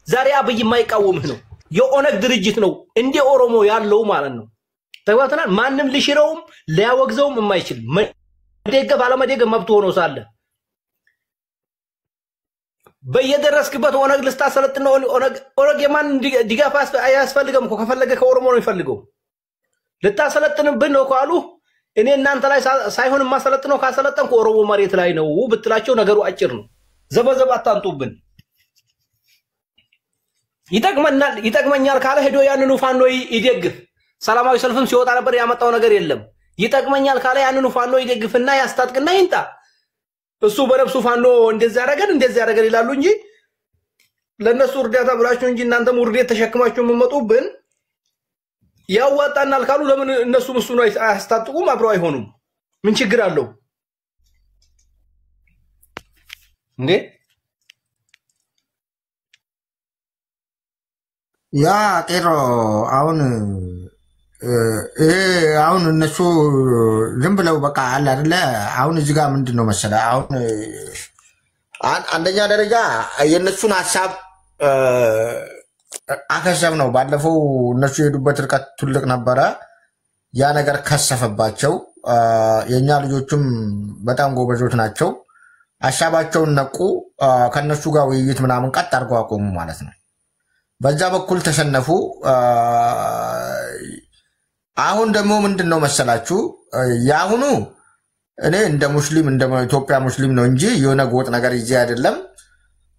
ዛሬ አብይ የማይቃወምህ ነው። የኦነግ ድርጅት ነው እንደ ኦሮሞ ያለው ማለት ነው። ተግባብተናል። ማንም ሊሽረውም ሊያወግዘውም የማይችል መደገፍ አለመደገፍ መብቱ ሆኖ ሳለ በየደረስክበት ኦነግ ልስታሰለጥነው ኦነግ የማን ድጋፍ አያስፈልግም እኮ ከፈለገ ከኦሮሞ ነው የሚፈልገው። ልታሰለጥንብን ነው ካሉ እኔ እናንተ ላይ ሳይሆን ማሰለጥነው ካሰለጠንኩ ኦሮሞ መሬት ላይ ነው ብትላቸው ነገሩ አጭር ነው። ዘበዘብ አታንጡብን። ይጠቅመኛል ካለ ሄዶ ያንኑ ፋኖ ይደግፍ። ሰላማዊ ሰልፍም ሲወጣ ነበር ያመጣው ነገር የለም። ይጠቅመኛል ካለ ያንኑ ፋኖ ይደግፍና ያስታጥቅና ይንጣ። እሱ በነፍሱ ፋኖ እንደዚህ ያደረገን ይላሉ እንጂ ለነሱ እርዳታ ብላችሁ እንጂ እናንተም ውርዴት ተሸክማችሁ የምትመጡብን ያዋጣናል ካሉ ለምን እነሱም እሱ ነው አያስታጥቁም? አብረው አይሆኑም? ምን ችግር አለው እንዴ? ያ ቄሮ አሁን እነሱ ዝም ብለው በቃ አለ አይደለ? አሁን እዚህ ጋር ምንድነው መሰለህ፣ አሁን አንደኛ ደረጃ የነሱን ሐሳብ አከሰብ ነው። ባለፈው እነሱ የሄዱበት ርቀት ትልቅ ነበረ። ያ ነገር ከሰፈባቸው። የኛ ልጆችም በጣም ጎበዞች ናቸው። ሐሳባቸውን ነቁ። ከነሱ ጋር ውይይት ምናምን ቀጥ አድርገው አቆሙ ማለት ነው። በዛ በኩል ተሸነፉ። አሁን ደግሞ ምንድነው መሰላችሁ ያሁኑ እኔ እንደ ሙስሊም እንደ ኢትዮጵያ ሙስሊም ነው እንጂ የሆነ ጎጥ ነገር ይዤ አይደለም።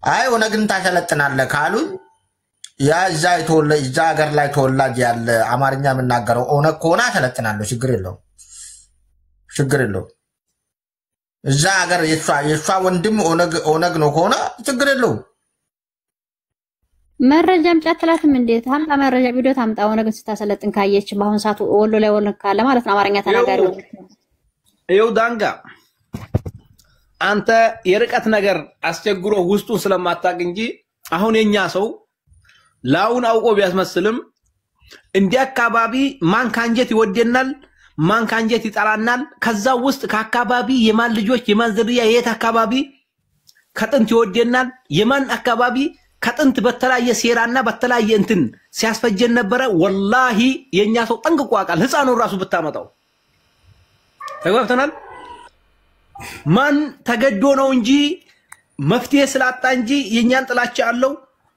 አይ ኦነግን ታሰለጥናለህ ካሉኝ ያ እዛ ሀገር ላይ ተወላጅ ያለ አማርኛ የምናገረው ኦነግ ከሆነ አሰለጥናለሁ። ችግር የለውም። እዛ ሀገር የሷ ወንድም ኦነግ ነው ከሆነ ችግር የለውም። መረጃም ጫትላትም እንዴት አምጣ መረጃ ቪዲዮ ታምጣ። ኦነግን ስታሰለጥን ካየች በአሁን ሰዓት ወሎ ላይ ወሎ ካለ ማለት ነው አማርኛ ተናጋሪ ይኸው ዳንጋ አንተ የርቀት ነገር አስቸግሮ ውስጡን ስለማታቅ እንጂ አሁን የኛ ሰው ላውን አውቆ ቢያስመስልም እንዲህ አካባቢ ማን ካንጀት ይወደናል፣ ማን ካንጀት ይጠላናል። ከዛ ውስጥ ከአካባቢ የማን ልጆች የማን ዝርያ የት አካባቢ ከጥንት ይወደናል፣ የማን አካባቢ ከጥንት በተለያየ ሴራና በተለያየ እንትን ሲያስፈጀን ነበረ። ወላሂ የኛ ሰው ጠንቅቆ ያውቃል። ህፃኑን ራሱ ብታመጣው ተግባብተናል። ማን ተገዶ ነው እንጂ መፍትሄ ስላጣ እንጂ የኛን ጥላቻ አለው።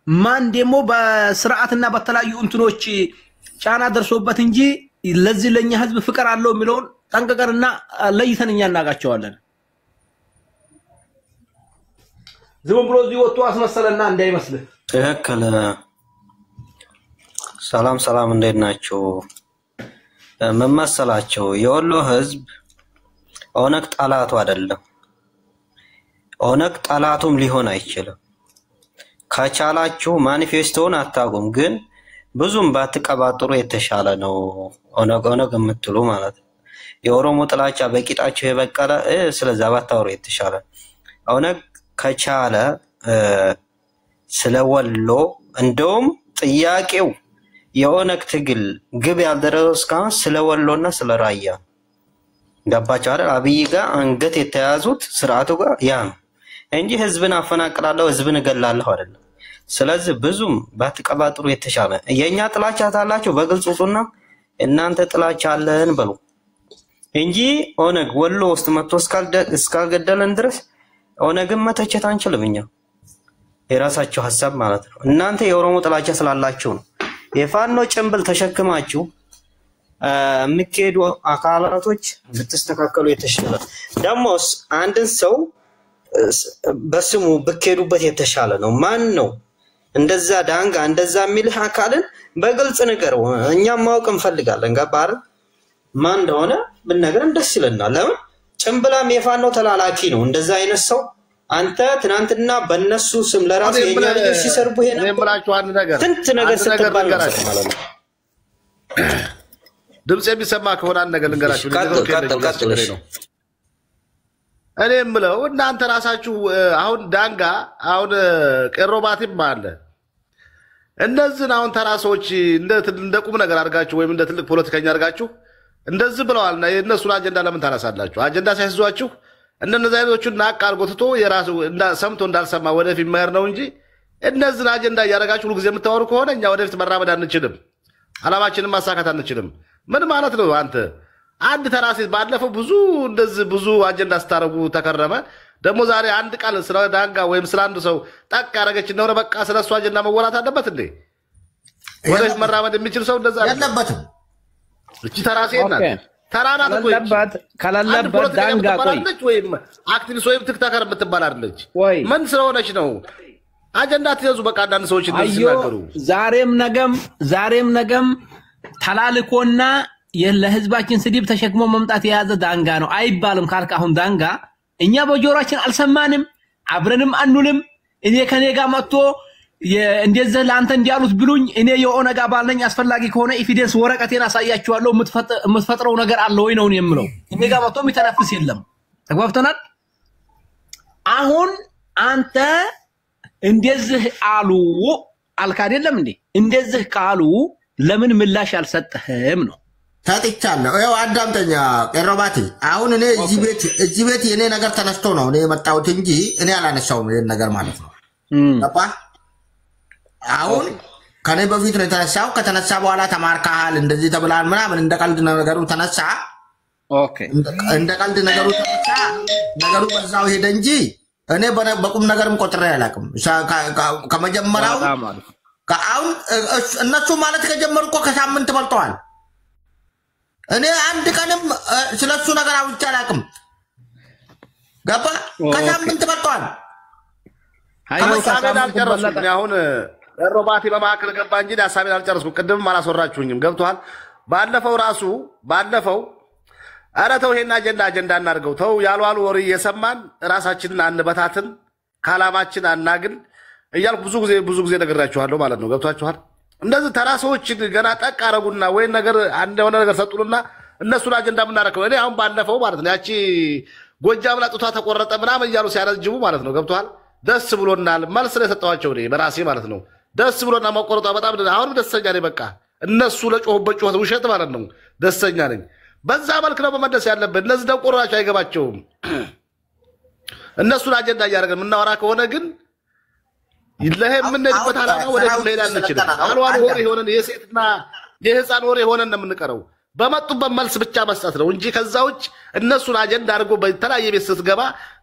ማን ደግሞ በስርዓትና በተለያዩ እንትኖች ጫና ደርሶበት እንጂ ለዚህ ለኛ ህዝብ ፍቅር አለው የሚለውን ጠንቅቀንና ለይተን እኛ እናጋቸዋለን። ዝም ብሎ እዚህ ወጥቶ አስመሰለና እንዳይመስልህ። ትክክል። ሰላም እንዴት ናችሁ? ምን መሰላችሁ የወሎ ህዝብ ኦነግ ጠላቱ አይደለም። ኦነግ ጠላቱም ሊሆን አይችልም። ከቻላችሁ ማኒፌስቶን አታቁም፣ ግን ብዙም ባትቀባጥሩ የተሻለ ነው። ኦነግ የምትሉ ማለት የኦሮሞ ጥላቻ በቂጣችሁ የበቀለ ስለዛ ባታወሩ የተሻለ። ኦነግ ከቻለ ስለወሎ እንደውም ጥያቄው የኦነግ ትግል ግብ ያልደረሰው እስካሁን ስለወሎና ስለራያ ገባችሁ አይደል? አብይ ጋር አንገት የተያዙት ስርዓቱ ጋር ያ ነው እንጂ ህዝብን አፈናቅላለሁ ህዝብን እገላለሁ አይደለም። ስለዚህ ብዙም ባትቀባጥሩ የተሻለ። የኛ ጥላቻ ታላችሁ በግልጽ ውጡና እናንተ ጥላቻ አለን በሉ እንጂ ኦነግ ወሎ ውስጥ መጥቶ እስካልገደለን ድረስ ኦነግን መተቸት አንችልም። እኛ የራሳችሁ ሐሳብ ማለት ነው። እናንተ የኦሮሞ ጥላቻ ስላላችሁ ነው። የፋኖ ጭንብል ተሸክማችሁ የምትሄዱ አካላቶች ብትስተካከሉ የተሻለ። ደሞስ አንድን ሰው በስሙ ብትሄዱበት የተሻለ ነው። ማን ነው እንደዛ ዳንጋ እንደዛ የሚልህ አካልን በግልጽ ነገር እኛም ማወቅ እንፈልጋለን። ገባህ? ማን እንደሆነ ብንነግረን ደስ ይለናል። ለምን ጭንብላም የፋኖ ተላላኪ ነው። እንደዛ አይነት ሰው አንተ ትናንትና በእነሱ ስም ለራሱ የኛ ልጅ ሲሰርቡ ሄና ስንት ነገር ስትባል ማለት ነው። ድምጽ የሚሰማ ከሆነ አንድ ነገር ልንገራችሁ ነው እኔ የምለው እናንተ ራሳችሁ አሁን ዳንጋ አሁን ቀሮባቲም አለ እነዚህን አሁን ተራሶች እንደ ቁም ነገር አድርጋችሁ ወይም እንደ ትልቅ ፖለቲከኛ አድርጋችሁ እንደዚህ ብለዋልና የእነሱን አጀንዳ ለምን ታነሳላችሁ? አጀንዳ ሳይዟችሁ እነዚህ አይነቶቹን ናቃል ጎትቶ የራሱ ሰምቶ እንዳልሰማ ወደፊት መሄድ ነው እንጂ እነዚህን አጀንዳ እያደረጋችሁ ሁሉ ጊዜ የምታወሩ ከሆነ እኛ ወደፊት መራመድ አንችልም፣ አላማችንን ማሳካት አንችልም። ምን ማለት ነው? አንተ አንድ ተራሴ ባለፈው ብዙ አጀንዳ ስታረጉ ተከረመ። ደግሞ ዛሬ አንድ ቃል ስለ ዳንጋ ወይም ስለ አንድ ሰው ጠቅ ያደረገች እንደሆነ በቃ ስለሱ አጀንዳ መወራት አለበት እንዴ? ወደፊት መራመድ የሚችል ሰው እንደዛ ያለበትም እቺ ተራሴ ናት። ተራናት ካላለበት ዳንጋ ቆይ ወይም አክቲቪስት ወይም ትክታከር የምትባል አይደለች። ምን ስለሆነች ነው? አጀንዳ ትይዙ በቃ አንዳንድ ሰዎች እንደዚህ ሲናገሩ ዛሬም ነገም ተላልኮና ለህዝባችን ስድብ ተሸክሞ መምጣት የያዘ ዳንጋ ነው አይባልም። ካልካ አሁን ዳንጋ እኛ በጆሮአችን አልሰማንም፣ አብረንም አንውልም። እኔ ከኔ ጋር መጥቶ እንደዚህ ለአንተ እንዲያሉት ብሉኝ እኔ የኦነግ አባል ነኝ፣ አስፈላጊ ከሆነ ኤቪደንስ ወረቀቴን አሳያችኋለሁ፣ የምትፈጥረው ነገር አለ ወይ ነው የምለው። እኔ ጋር መጥቶ የሚተነፍስ የለም። ተግባብተናል። አሁን አንተ እንደዚህ አሉ አልካ አይደለም እንዴ? እንደዚህ ካሉ ለምን ምላሽ አልሰጠህም ነው? ታጥቻለሁ። ይኸው አዳምጠኛ ቀሮባቲ። አሁን እኔ እዚህ ቤት የኔ ነገር ተነስቶ ነው እኔ የመጣሁት እንጂ እኔ አላነሳውም ይሄን ነገር ማለት ነው። አባ አሁን ከኔ በፊት ነው የተነሳው። ከተነሳ በኋላ ተማርካል እንደዚህ ተብላል ምናምን እንደ ቀልድ ነገሩ ተነሳ። ኦኬ እንደ ቀልድ ነገሩ ተነሳ። ነገሩ በዛው ሄደ እንጂ እኔ በቁም ነገርም ቆጥሬ አላውቅም። ከመጀመሪያው አሁን እነሱ ማለት ከጀመሩ እኮ ከሳምንት በልጠዋል። እኔ አንድ ቀንም ስለሱ ነገር አውርቼ አላውቅም። ገባ? ከሳምንት በልጠዋል። ሀሳቤን አልጨረስኩም። አሁን ሮባቲ በመካከል ገባ እንጂ ሀሳቤን አልጨረስኩም። ቅድምም አላስወራችሁኝም። ገብቶሃል? ባለፈው ኧረ ተው ይሄን አጀንዳ እናድርገው፣ ተው ያልዋሉ ወሬ እየሰማን ራሳችንን አንበታትን፣ ከዓላማችን አናግል እያልኩ ብዙ ጊዜ ነግራችኋለሁ ማለት ነው። ገብቷችኋል? እንደዚህ ተራ ሰዎች ገና ጠቅ አረጉና ወይ ነገር አንድ የሆነ ነገር ሰጡልና እነሱን አጀንዳ የምናረከው እኔ አሁን ባለፈው ማለት ነው ያቺ ጎጃም ላይ ጡቷ ተቆረጠ ምናምን እያሉ ሲያረጅቡ ማለት ነው። ገብቷል? ደስ ብሎናል። መልስ ነው የሰጠኋቸው እኔ በራሴ ማለት ነው። ደስ ብሎና መቆረጧ በጣም አሁንም ደስተኛ ነኝ። በቃ እነሱ ለጮሁበት ጩኸት ውሸት ማለት ነው ደስተኛ ነኝ። በዛ መልክ ነው መመለስ ያለብን። እነዚህ ደንቆሮ ናቸው፣ አይገባቸውም። እነሱን አጀንዳ እያደረግን የምናወራ ከሆነ ግን ይለህ የምንሄድበት ዓላማ ወደፊት መሄድ አንችልም። አልዋል ወሬ የሆነን የሴትና የህፃን ወሬ የሆነን ነው የምንቀረው። በመጡበት መልስ ብቻ መስጠት ነው እንጂ ከዛ ውጭ እነሱን አጀንዳ አድርጎ በተለያየ ቤት ስትገባ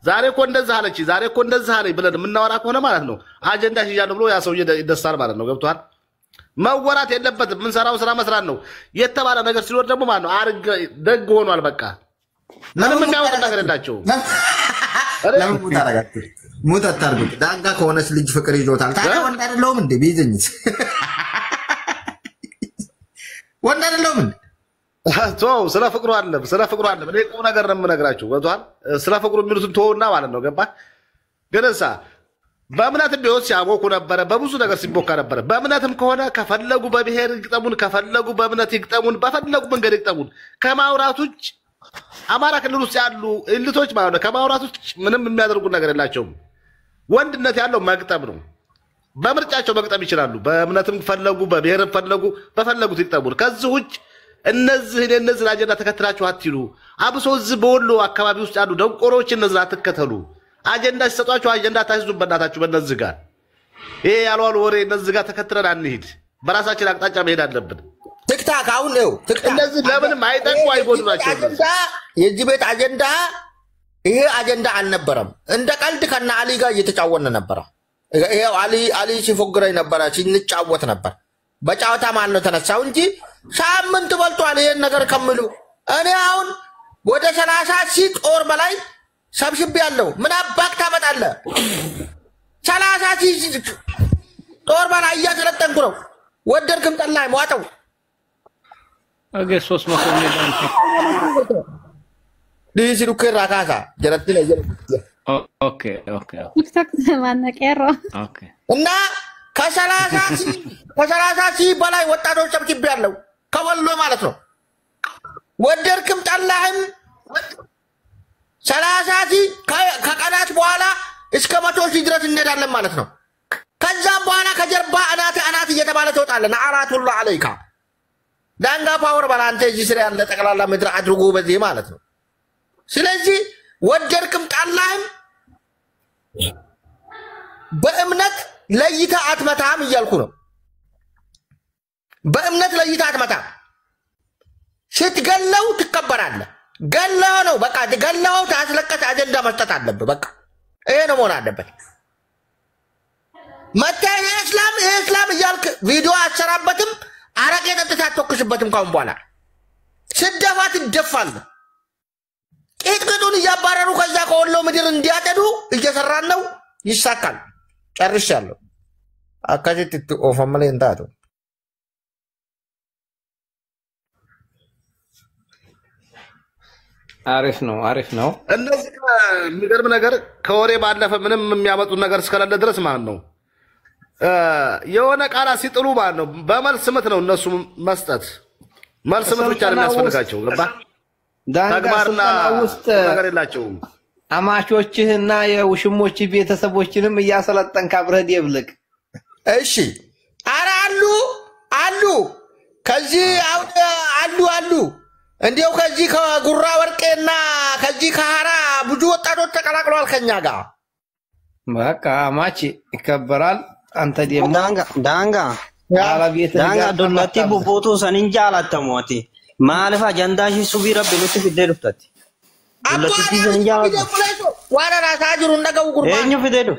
ዛሬ እኮ እንደዚህ አለች፣ ዛሬ እኮ እንደዚህ አለች ብለን የምናወራ ከሆነ ማለት ነው አጀንዳ ይያዝ ብሎ ያ ሰውዬ ይደሳል ማለት ነው። ገብቷል? መወራት የለበትም። የምንሰራው ስራ መስራት ነው። የተባለ ነገር ሲኖር ደግሞ ማለት ነው አርገ ደግ ሆኗል። በቃ ምንም የሚያወጣ ነገር የላቸውም። ለምን ሙታረጋችሁ ሙት አታርጉት። ዳንጋ ከሆነስ ልጅ ፍቅር ይዞታል። ታዲያ ወንድ አይደለሁም እንዴ? ቢይዘኝስ ወንድ አይደለሁም እንዴ? ስለ ፍቅሩ አይደለም እኔ ቁም ነገር ነው የምነግራችሁ። ገብቷል? ስለ ፍቅሩ የሚሉትን ተወውና ማለት ነው። ገባ? ግን እሳ በእምነትም ቢሆን ሲያሞኩ ነበረ፣ በብዙ ነገር ሲሞካ ነበረ። በእምነትም ከሆነ ከፈለጉ በብሔር ይግጠሙን፣ ከፈለጉ በእምነት ይግጠሙን፣ በፈለጉ መንገድ ይግጠሙን። ከማውራት ውጭ አማራ ክልል ውስጥ ያሉ እልቶች ማለት ነው ከማውራት ውጭ ምንም የሚያደርጉ ነገር የላቸውም። ወንድነት ያለው መግጠም ነው። በምርጫቸው መግጠም ይችላሉ። በእምነትም ፈለጉ በብሔርም ፈለጉ በፈለጉት ይግጠሙን። ከዚህ ውጭ እነዚህ አጀንዳ ተከትላችሁ አትሉ። አብሶ እዚህ በወሎ አካባቢ ውስጥ ያሉ ደንቆሮች እነዚህ አትከተሉ። አጀንዳ ሲሰጧችሁ አጀንዳ ታይዙን በእናታችሁ በእነዚህ ጋር ይሄ ያልዋሉ ወሬ እነዚህ ጋር ተከትለን አንሂድ። በራሳችን አቅጣጫ መሄድ አለብን። ቲክታክ አሁን ነው እነዚህ ለምንም አይጠቅሙ አይጎዱ ናቸው። የዚህ ቤት አጀንዳ ይሄ አጀንዳ አልነበረም። እንደ ቀልድ ከና አሊ ጋር እየተጫወነ ነበረ። ይሄው አሊ ሲፎግረኝ ነበረ፣ ሲንጫወት ነበር። በጫወታ ማን ነው ተነሳው እንጂ ሳምንት በልቷል። ይሄን ነገር ከሚሉ እኔ አሁን ወደ 30 ሺህ ጦር በላይ ሰብስቤ ያለው ምን አባክ ታመጣለህ? 30 ሺህ ጦር በላይ እያሰለጠንኩ ነው። ወደድክም ጠላህ ሟጠው አገ 300 ሚሊዮን ዲሲ ዱከራ ካሳ ጀረቲ ነው ኦኬ ቲክቶክ ማነቀሮ ኦኬ እና ከ30 ሺህ በላይ ወጣቶች ሰብስቤ ያለው ከወሎ ማለት ነው። ወደርክም ጠላህም 30 ከቀናት በኋላ እስከ 100,000 ድረስ እንሄዳለን ማለት ነው። ከዛም በኋላ ከጀርባ አናት እየተባለ ተወጣለና አራቱላህ አለይካ ዳንጋ ፓወር ባላንተ እዚህ ስራ ያለ ጠቅላላ ምድር አድርጎ በዚህ ማለት ነው። ስለዚህ ወደርክም ጠላህም በእምነት ለይታ አትመታም እያልኩ ነው። በእምነት ለይታ አትመታም። ስትገለው ትከበራለህ። ገለው ነው በቃ ገለው ታስለቀስ አጀንዳ መስጠት አለብህ። በቃ ይሄ ነው መሆን አለበት። መታይ እስላም እያልክ ቪዲዮ አሰራበትም አረቄ ጠጥተህ አትተኩስበትም። ካሁን በኋላ ስደፋት ትደፋለህ። ቂጥቂጡን እያባረሩ ከዛ ከወሎ ምድር እንዲያጠዱ እየሰራን ነው። ይሳካል። ጨርሻለሁ። አካጀት ኦፈመለ እንታቱ አሪፍ ነው። እነዚህ የሚገርም ነገር ከወሬ ባለፈ ምንም የሚያመጡት ነገር እስከሌለ ድረስ ማለት ነው። የሆነ ቃላት ሲጥሉ ማለት ነው በመልስ ምት ነው እነሱ መስጠት። መልስ ምት ብቻ ነው የሚያስፈልጋቸው። ገባ? ተግባርና ውስጥ ነገር የላቸውም። አማቾችህና የውሽሞችህ ቤተሰቦችንም እያሰለጠንክ አብረህ ይብልቅ። እሺ ኧረ አሉ ከዚህ አሉ እንዲያው ከዚህ ከጉራ ወርቄና ከዚህ ከሐራ ብዙ ወጣቶች ተቀላቅለዋል ከኛ ጋር። በቃ አማች ይከበራል። አንተ ደግሞ ዳንጋ ዶላቲ ቡቡቱ ሰንንጃ አላተሞቲ ማለፋ ጀንዳሺ ሱቢ ረብ ሉት ፊደሉት ዶላቲ ሰንንጃ ዋራራ ታጅሩ እንደገው ጉርባ እኙ ፊደሉ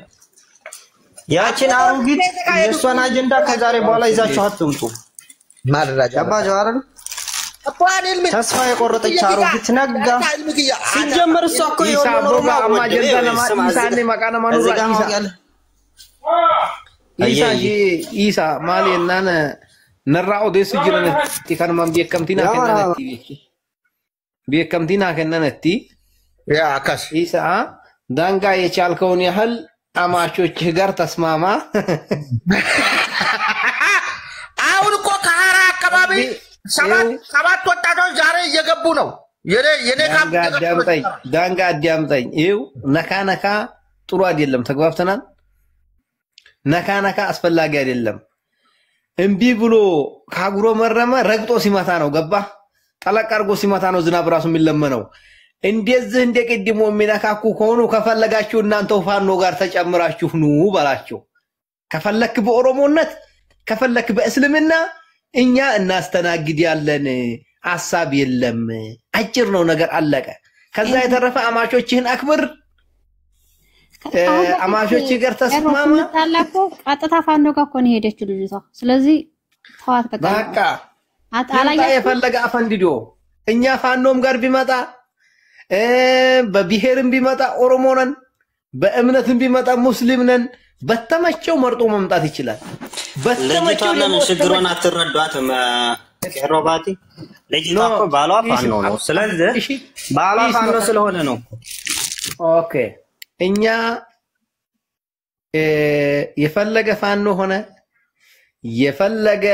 ያችን አሩጊት የሷን አጀንዳ ከዛሬ በኋላ ይዛችሁ አትምጡ። ማድራጃ አባጆ አይደል ተስፋ የቆረጠች አሮጊት ነጋ ሲጀመር እሷ እኮ የሆነ ኖርማል አጀንዳ ለማሳኔ ማቃና ማኑራ ኢሳ ማሌናነ ነራው ደስ ጅረነቲ ከነማም ቢከምቲና ከነነቲ ያ አካሽ ኢሳ ዳንጋ የቻልከውን ያህል አማቾችህ ጋር ተስማማ። አሁን እኮ ከሐራ አካባቢ ሰባት ወጣቶች ዛሬ እየገቡ ነው። ዳንጋ አዳምጠኝ። ይኸው ነካ ጥሩ አይደለም። ተግባብተናል። ነካ አስፈላጊ አይደለም። እምቢ ብሎ ካጉሮ መረመ ረግጦ ሲመታ ነው። ገባ? ጠለቅ አድርጎ ሲመታ ነው ዝናብ ራሱ የሚለመነው። እንደዚህ እንደቀድሞ የሚነካኩ ከሆኑ ከፈለጋችሁ እናንተው ፋኖ ጋር ተጨምራችሁ ኑ በላችሁ። ከፈለክ በኦሮሞነት ከፈለክ በእስልምና እኛ እናስተናግድ ያለን ሐሳብ የለም። አጭር ነው ነገር አለቀ። ከዛ የተረፈ አማቾችህን አክብር። አማቾች ጋር ተስማማ። ታላቁ ቀጥታ ፋኖ ጋር እኮ ነው ሄደችው ልጅቷ። ስለዚህ ተዋት በቃ አጣላያ የፈለገ አፈንድዶ እኛ ፋኖም ጋር ቢመጣ በብሔርም ቢመጣ ኦሮሞ ነን፣ በእምነትም ቢመጣ ሙስሊም ነን። በተመቸው መርጦ መምጣት ይችላል። በተመቸው ለምን ችግሩን አትረዷትም? ሮባቲ ልጅቷ እኮ ባሏ ፋኖ ነው። ስለዚህ ባሏ ፋኖ ስለሆነ ነው። ኦኬ እኛ የፈለገ ፋኖ ሆነ የፈለገ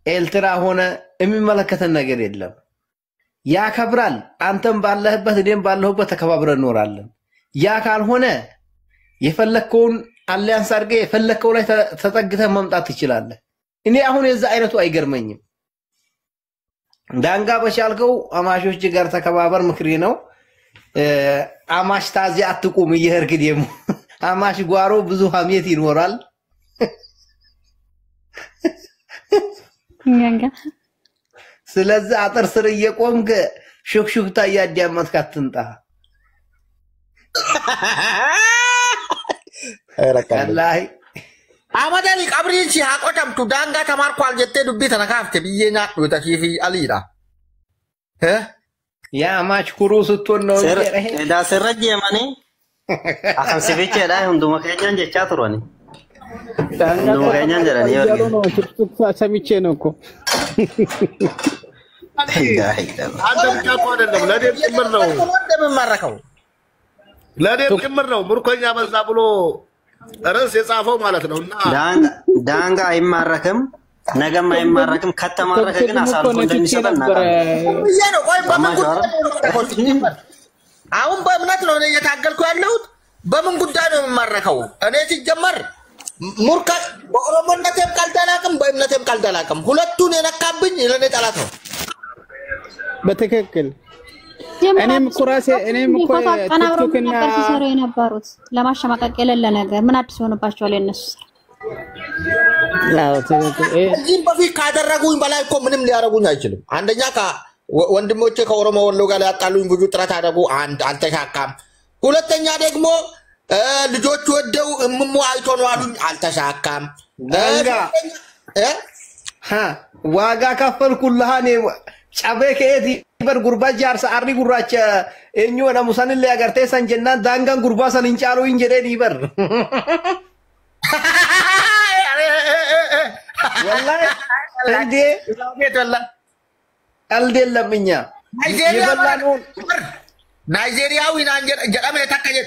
ኤልትራ ሆነ የሚመለከተን ነገር የለም። ያከብራል። አንተም ባለህበት እኔም ባለሁበት ተከባብረን እንኖራለን። ያ ካልሆነ የፈለከውን አሊያንስ አድርገህ የፈለከው ላይ ተጠግተህ መምጣት ትችላለህ። እኔ አሁን የዛ አይነቱ አይገርመኝም። ዳንጋ በቻልከው አማሾች ጋር ተከባበር ምክሬ ነው። አማሽ ታዚ አትቁም እየሄድክ ደግሞ አማሽ ጓሮ ብዙ ሀሜት ይኖራል። ስለዚህ አጥር ስር እየቆምክ ሹክሹክታ እያዳመጥክ አትምጣ። ወላሂ አመዳሊ ቀብሪን ሲ ሀቆተምቱ ዳንጋ ተማርኳል ጀቴ ዱቢ ተነካፍተ ብዬና ወታፊፊ አሊራ ያ ማች ኩሩ ስትሆን ነው ዳ ሰረጅ የማኔ አኸም ሲቪቼ ላይ ሁንዱማ ከኛን ጀቻ ትሮኒ ሁንዱማ ከኛን ጀራኒ ሰምቼ ነው እኮ አንተ ብቻ እኮ አይደለም ለኔም ጭምር ነው እንደምመረከው ለኔም ጭምር ነው ምርኮኛ በዛ ብሎ ርዕስ የጻፈው ማለት ነውና ዳንጋ አይማረክም። ነገም አይማረክም ከተማረከ ግን አሳልፎ እንደሚሰጠን እናውቃለን። ይሄ ነው ቆይ አሁን በእምነት ነው እኔ እየታገልኩ ያለሁት። በምን ጉዳይ ነው የምማረከው? እኔ ሲጀመር ሙርካ በኦሮሞነቴም ካልደላቅም በእምነቴም ካልደላቅም ሁለቱን የነካብኝ ለኔ ጠላት ነው። በትክክል እኔም እኮ ራሴ ቲክቶክ እና ሲሰሩ የነበሩት ለማሸማቀቅ የሌለ ነገር ምን አዲስ ሆነባቸዋል የነሱ እዚህ በፊት ካደረጉኝ በላይ እኮ ምንም ሊያረጉኝ አይችልም። አንደኛ ወንድሞቼ ከኦሮሞ ወሎ ጋር ያጣሉኝ ብዙ ጥረት አደረጉ፣ አልተሳካም። ሁለተኛ ደግሞ ልጆች ወደው እምሙ አይቶ ነው አሉኝ፣ አልተሳካም። ዋጋ ከፈልኩልህ እኔ ጫቤ ከየት ይበር ጉርባ ጃርሳ አሪ ጉራቸ እኙ ወደ ሙሳን ላይ አገርቴ ሰንጀና ዳንጋን ጉርባ ሰንንጫሉ እንጀደን ይበር والله عندي قلدي لمنيا ናይጄሪያዊ ናንጀር ጀዳም የታከየ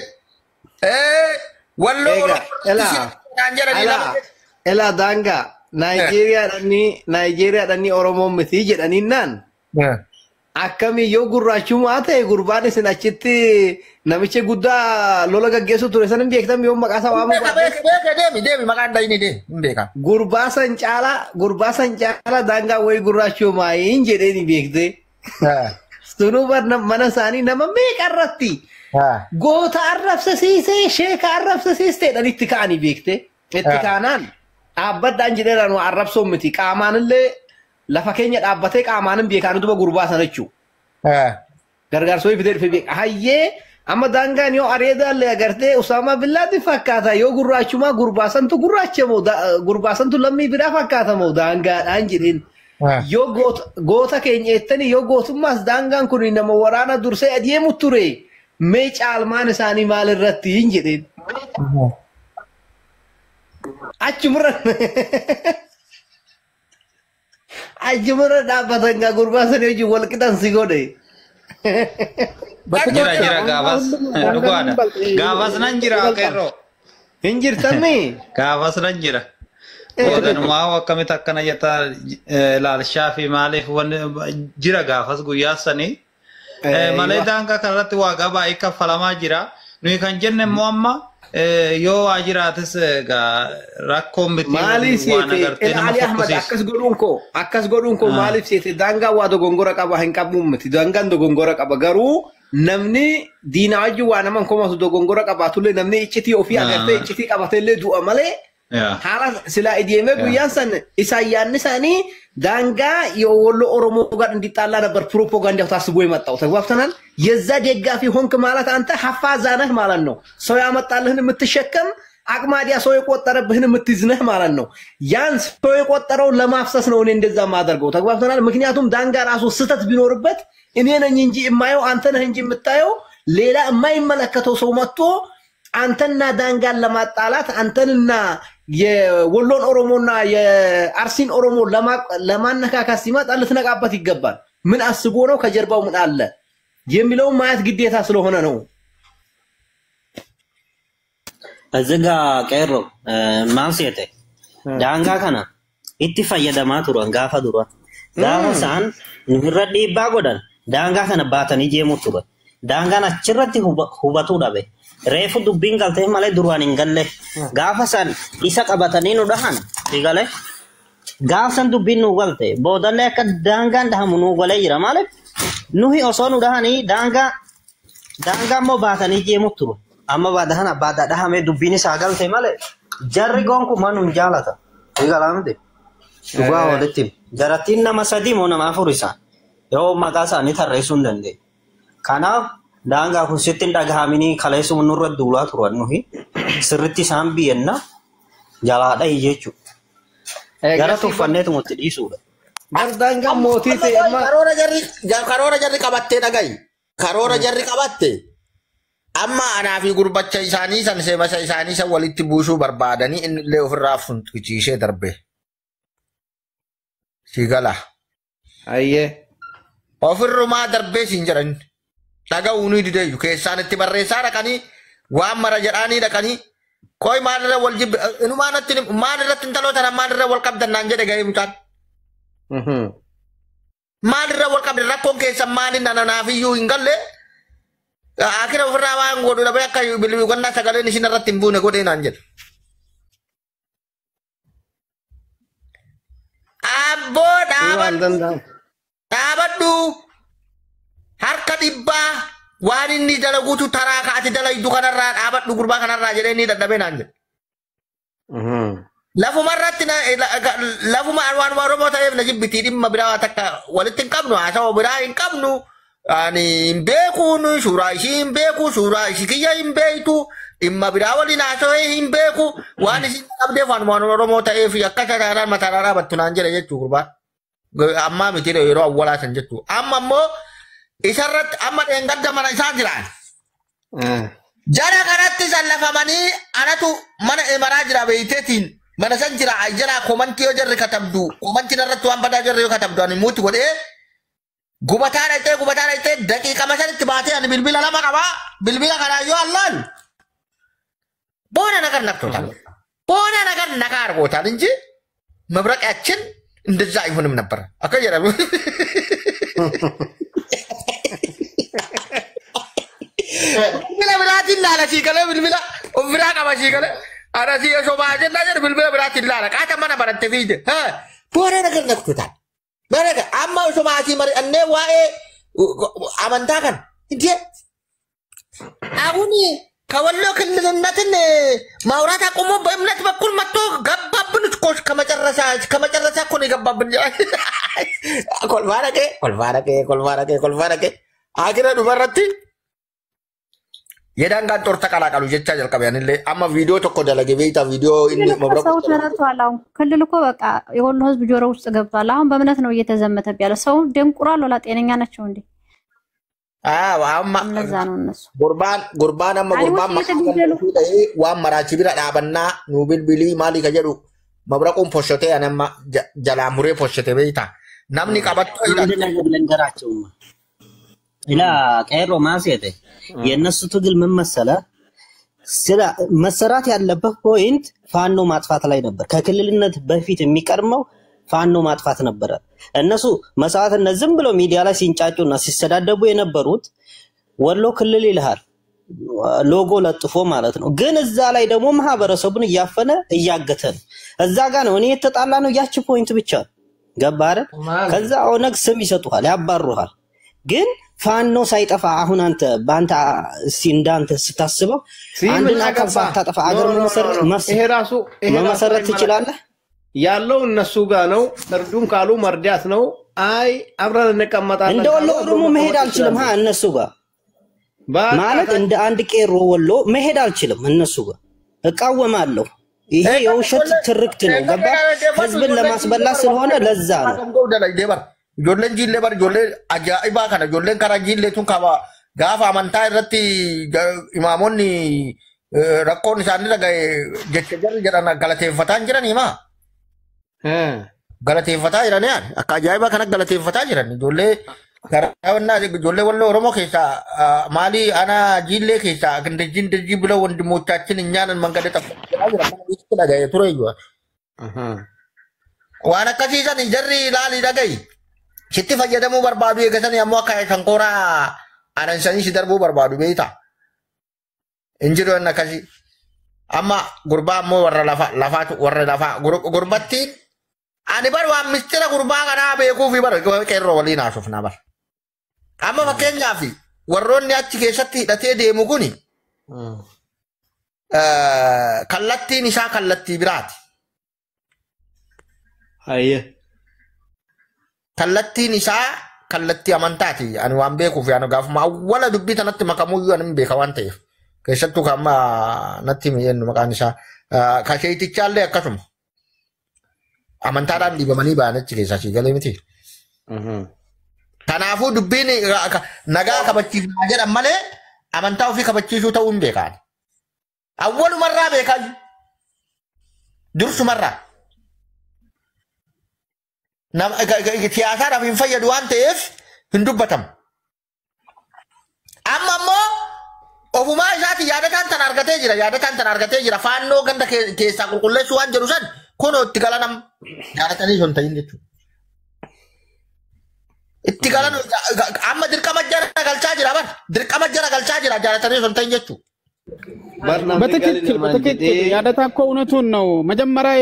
ወሎ ኤላ ዳንጋ ናይጄሪያ ዳኒ ኦሮሞ ምቲ ጀዳኒናን አከሚ ዮ ጉራቹ ማተ ጉርባን ስናችት ነምቼ ጉዳ ሎላ ገገሱ ቱረሰን ቢክተም ዮ መቃሳ ዋሙ ደም መቃን ዳይኒ ደ እንበካ ጉርባ ሰንጫላ ዳንጋ ወይ ጉራቹ ማይ እንጀደኒ ቢክተ ሱኑ በርነ መነሳኒ ነመሜ ቀረቲ ጎታ አረፍሰሲሴ ሼክ አረፍሰሲስቴ ዳኒት ካኒ ቢክተ እትካናን አበዳ እንጀደራ ነው አረፍሶ ምቲ ቃማንለ ለፈከኛ ዳበቴ ቃማንም ቢካኑ ዱበ ጉርባ ሰነቹ ገርጋር ሶይ ፊደል ፊቢ አየ አመዳንጋን ዮ አሬዳለ ያገርቴ ኡሳማ ቢላዲ ፈካታ ዮ ጉራቹማ ጉርባሰንቱ ጉራቸሞ ጉርባሰንቱ ለሚ ቢዳ ፈካታ ሞ ዳንጋ አንጂዲን ዮ ጎታ ከኘተኒ ዮ ጎቱማስ ዳንጋን ኩኒ ነሞ ወራና ዱርሴ አዲየሙ ቱሬ ሜጫል ማንሳኒ ማልረቲ እንጂዲን አችምረ ajumara dapat enggak gurbasan yo walkitan sigode jira gavas dugo ada gavas nan jira kero hinjir tami gavas nan jira odan maawa kami takkana yata lal shafi malik wan jira gavas guyasani maledan ka karat waga ba ikafalama jira nu kan jenne muamma yo ajiratis ga rakkom biti malif sete ali ahmad akas godunko malif sete danga wado gongora qaba hin qabum miti dangan do gongora qaba garu namni dinaju wana man komo do gongora qaba tulle namni ichiti ofi agarte ichiti qabatelle du amale hala sila idiyeme guyansan isayan sani danga yo wolo oromo ጋር እንዲጣላ ነበር ፕሮፓጋንዳው ታስቦ የመጣው ተግባብተናል የዛ ደጋፊ ሆንክ ማለት አንተ ሐፋዛ ነህ ማለት ነው ሰው ያመጣልህን የምትሸከም አቅማዲያ ሰው የቆጠረብህን የምትዝነህ ማለት ነው ያን ሰው የቆጠረው ለማፍሰስ ነው እኔ እንደዛ ማደርገው ተግባብተናል ምክንያቱም ዳንጋ ራሱ ስተት ቢኖርበት እኔ ነኝ እንጂ የማየው አንተ ነህ እንጂ የምታየው ሌላ የማይመለከተው ሰው መጥቶ አንተና ዳንጋን ለማጣላት አንተንና የወሎን ኦሮሞና የአርሲን ኦሮሞ ለማነካካት ሲመጣ ልትነቃበት ይገባል ምን አስቦ ነው ከጀርባው ምን አለ የሚለው ማየት ግዴታ ስለሆነ ነው እዝጋ ቀሮ ማንሲያቴ ዳንጋ ከና ኢትፈየደማ ቱራን ጋፋ ዱራ ጋፋሳን ንግረዲ ባጎዳን ዳንጋ ከና ባተን ይጀሙ ቱራ ዳንጋና ችረቲ ሁበቱ ዳበ ሬፉ ዱቢን ጋልተ ማለ ዱራን እንገለ ጋፋሳን ኢሳ ቀባተኒ ነው ዳሃን ይጋለ ጋፋሳን ዱቢን ነው ጋልተ ቦዳለ ከዳንጋን ዳሃሙ ነው ገለ ይራ ማለት ኑሂ ኦሶኑ ዳሃኒ ዳንጋ ሞ ባተኒ ይጀሙ ቱራ amma badahana bada dahame dubbini sagalte male jarri gonku manum jalata igalamde duga waletim jaratin nama sadi mona mafurisa yo magasa ni tarresun dande kana danga husitin dagahamini kalesu nurra dula turwanuhi sirriti sambi enna jala dai jechu jaratu fannetu mutidi suda danga moti te amma karora jarri kabatte dagai karora jarri kabatte amma ana fi gurbacha isani san se masa isani sa walitti bushu barbadani in le ofraf sun kicishe darbe sigala ayye ofirruma darbe sinjaran daga unu dide yuke sanatti barresara kani wa mara jarani da kani Koi maadra wal jib inu maanatti maadra tintalo tana maadra wal qabdan naan jedhe ga'ee mucaan. Maadra wal qabdan rakkoon keessa maali nanaafiyyu hin galle. Akira ofirraa waan godhu dhabee akka bilbiqonnaa sagaleen isin irratti hin buune godhee naan jedhe. Abboo dhaabadhu harka dhibbaa waan inni dalaguutu taraa kaati dalaydu kanarraa dhaabadhu gurbaa kanarraa jedhee inni dadhabee naan jedhe. Lafuma irratti lafuma waan Oromoo ta'eef na jibbitii dhimma biraa takka walitti hin qabnu haasawaa biraa hin qabnu. Ani hin beekuun suuraa ishii hin beeku suuraa ishii kiyya hin beektu dhimma biraa waliin haasawee hin beeku waan isin qabdeef waan Oromoo ta'eef akka sararaan mataarraa battu naan jedhe jechuu gurbaa. Amma miti yeroo awwalaa san jechuu. Amma immoo isarratti amma dheengadda mana isaa jiraan. Jara kanatti sallafamanii anatu mana emaraa jira beeyteetiin mana san jira jara komantii yoo jarri katabdu komantiin irratti waan badaa jarri yoo katabdu ani muuti godhee gubataa dhaytee daqiiqa masanitti baatee ani bilbila lama qabaa bilbila kanaa yoo allaan boona nagar naqtotaan boona nagar nagaa argootaan inji mabraqaችን እንደዛ አይሆንም ነበር አከጀራ bilbila biraatiin laala siikale bilbila ofirraa qaba siikale arasii osoo baajennaa jedhu bilbila biraatiin laala qaata mana baratte fiide boona nagar naqtotaan Mereka amma osoo maatii mari'annee waa'ee amantaa kan inti አሁን ከወሎ ክልልነትን ማውራት አቁሞ በእምነት በኩል መጥቶ ገባብን እኮ ከመጨረሻ እኮ ነው የገባብን። ኮልፋረቄ አግረ ዱበረቲ የዳንጋን ጦር ተቀላቀሉ ጀቻ ጀልቀበያንለ አማ ቪዲዮ ተኮ ደለገ ቤታ ቪዲዮ ኢን መብረቅ ሰው ተነርቷል። አሁን ክልል እኮ በቃ የወሎ ህዝብ ጆሮ ውስጥ ገብቷል። አሁን በእምነት ነው እየተዘመተብ ያለ ሰው ደንቁራል። ወላ ጤነኛ ናቸው እንዴ? አማ ጉርባን አማ ጉርባን ዋን መራቺ ቢራ ዳበና ኑብል ቢሊ ማሊ ከጀዱ መብረቁን ፖሸቴ አነማ ጀላሙሬ ፖሸቴ ቤታ ናምኒ ቀበቶ ለንገራቸው ኢላ ቀይሮ ማሴቴ የነሱ ትግል ምን መሰለ ስለ መሰራት ያለበት ፖይንት ፋኖ ማጥፋት ላይ ነበር። ከክልልነት በፊት የሚቀርመው ፋኖ ማጥፋት ነበር። እነሱ መስዋዕትነት ዝም ብሎ ሚዲያ ላይ ሲንጫጩና ሲሰዳደቡ የነበሩት ወሎ ክልል ይልሃል ሎጎ ለጥፎ ማለት ነው። ግን እዛ ላይ ደግሞ ማህበረሰቡን እያፈነ እያገተ ነው። እዛ ጋር ነው እኔ የተጣላ ነው ያቺ ፖይንት ብቻ ገባረ። ከዛ ኦነግ ስም ይሰጡሃል ያባሩሃል። ግን ፋኖ ሳይጠፋ አሁን አንተ ባንተ ሲንዳንተ ስታስበው አንድና ከፋ ታጠፋ አገር መሰረት ትችላለህ ያለው እነሱ ጋር ነው። እርዱን ካሉ መርዳት ነው። አይ አብረን እንቀመጣለን እንደ ወሎ ኦሮሞ መሄድ አልችልም እነሱ ጋር ማለት እንደ አንድ ቄሮ ወሎ መሄድ አልችልም እነሱ ጋር እቃወማለሁ። ይሄ የውሸት ትርክት ነው ገባ ህዝብን ለማስበላት ስለሆነ ለዛ ነው ጆለን ጂሌ በር ጆሌ አጃኢባ ከነ ጆለን ከራ ጂሌ ቱን ካባ ጋፋ አመንታ ረቲ ኢማሞኒ ረኮን ሳኒ ለጋይ ጀቸጀር ጀራና ገለቴፈታን ጅራን ይማ ገለቴፈታ ጅራን ያን አካ አጃኢባ ከነ ገለቴፈታ ጅራን ጆሌ ከራውና ጆሌ ወሎ ኦሮሞ ኬሳ ማሊ አና ጂሌ ኬሳ እንደጂን ደጂ ብለው ወንድሞቻችን እኛንን መንገድ ተፈቀደ ይችላል ለጋይ ቱረዩ ዋና ከሲሳን ጀሪ ላሊ ለጋይ Sitti fayyadamuu barbaadu eegatan yemmuu akka shankoraa aransanii si darbuu barbaadu beekta. Injiru inni akkasii. Amma gurbaa ammoo warra lafaa gurbattiin ani bar waan mistira gurbaa kanaa beekuu fi bar qeerroo waliin haasofnaa bar. Amma fakkeenyaaf warroonni achi keessatti hidhatee deemu kuni kallattiin isaa kallattii biraati. Hayyee. kallattiin isaa kallattii amantaati ani waan beekuuf yaanu gaafuma awwala dubbii tanatti makamuyyuu ani beeka waan ta'eef keessattuu kamma natti miyennu maqaan isaa kasheetichaallee akkasuma amantaadhaan dhiibamanii ba'an achi keessaa si galee miti. Kanaafuu dubbiin nagaa kabachiifnaa jedhan malee amantaa ofii kabachiisuu ta'uu hin beekaan. Awwalumarraa beekan dursumarraa. Siyaasaadhaaf hin fayyadu waan ta'eef hin dubbatamu. Amma immoo ofuma isaati yaadataan tan argatee jira faannoo ganda keessaa qulqulleessuu waan jedhu san kunoo itti galanam yaadatanii sun ta'in jechuudha. Itti galan amma dirqama jara galchaa jira yaadatanii sun ta'in jechuudha. በትክክል ያዳታ እኮ እውነቱን ነው። መጀመሪያ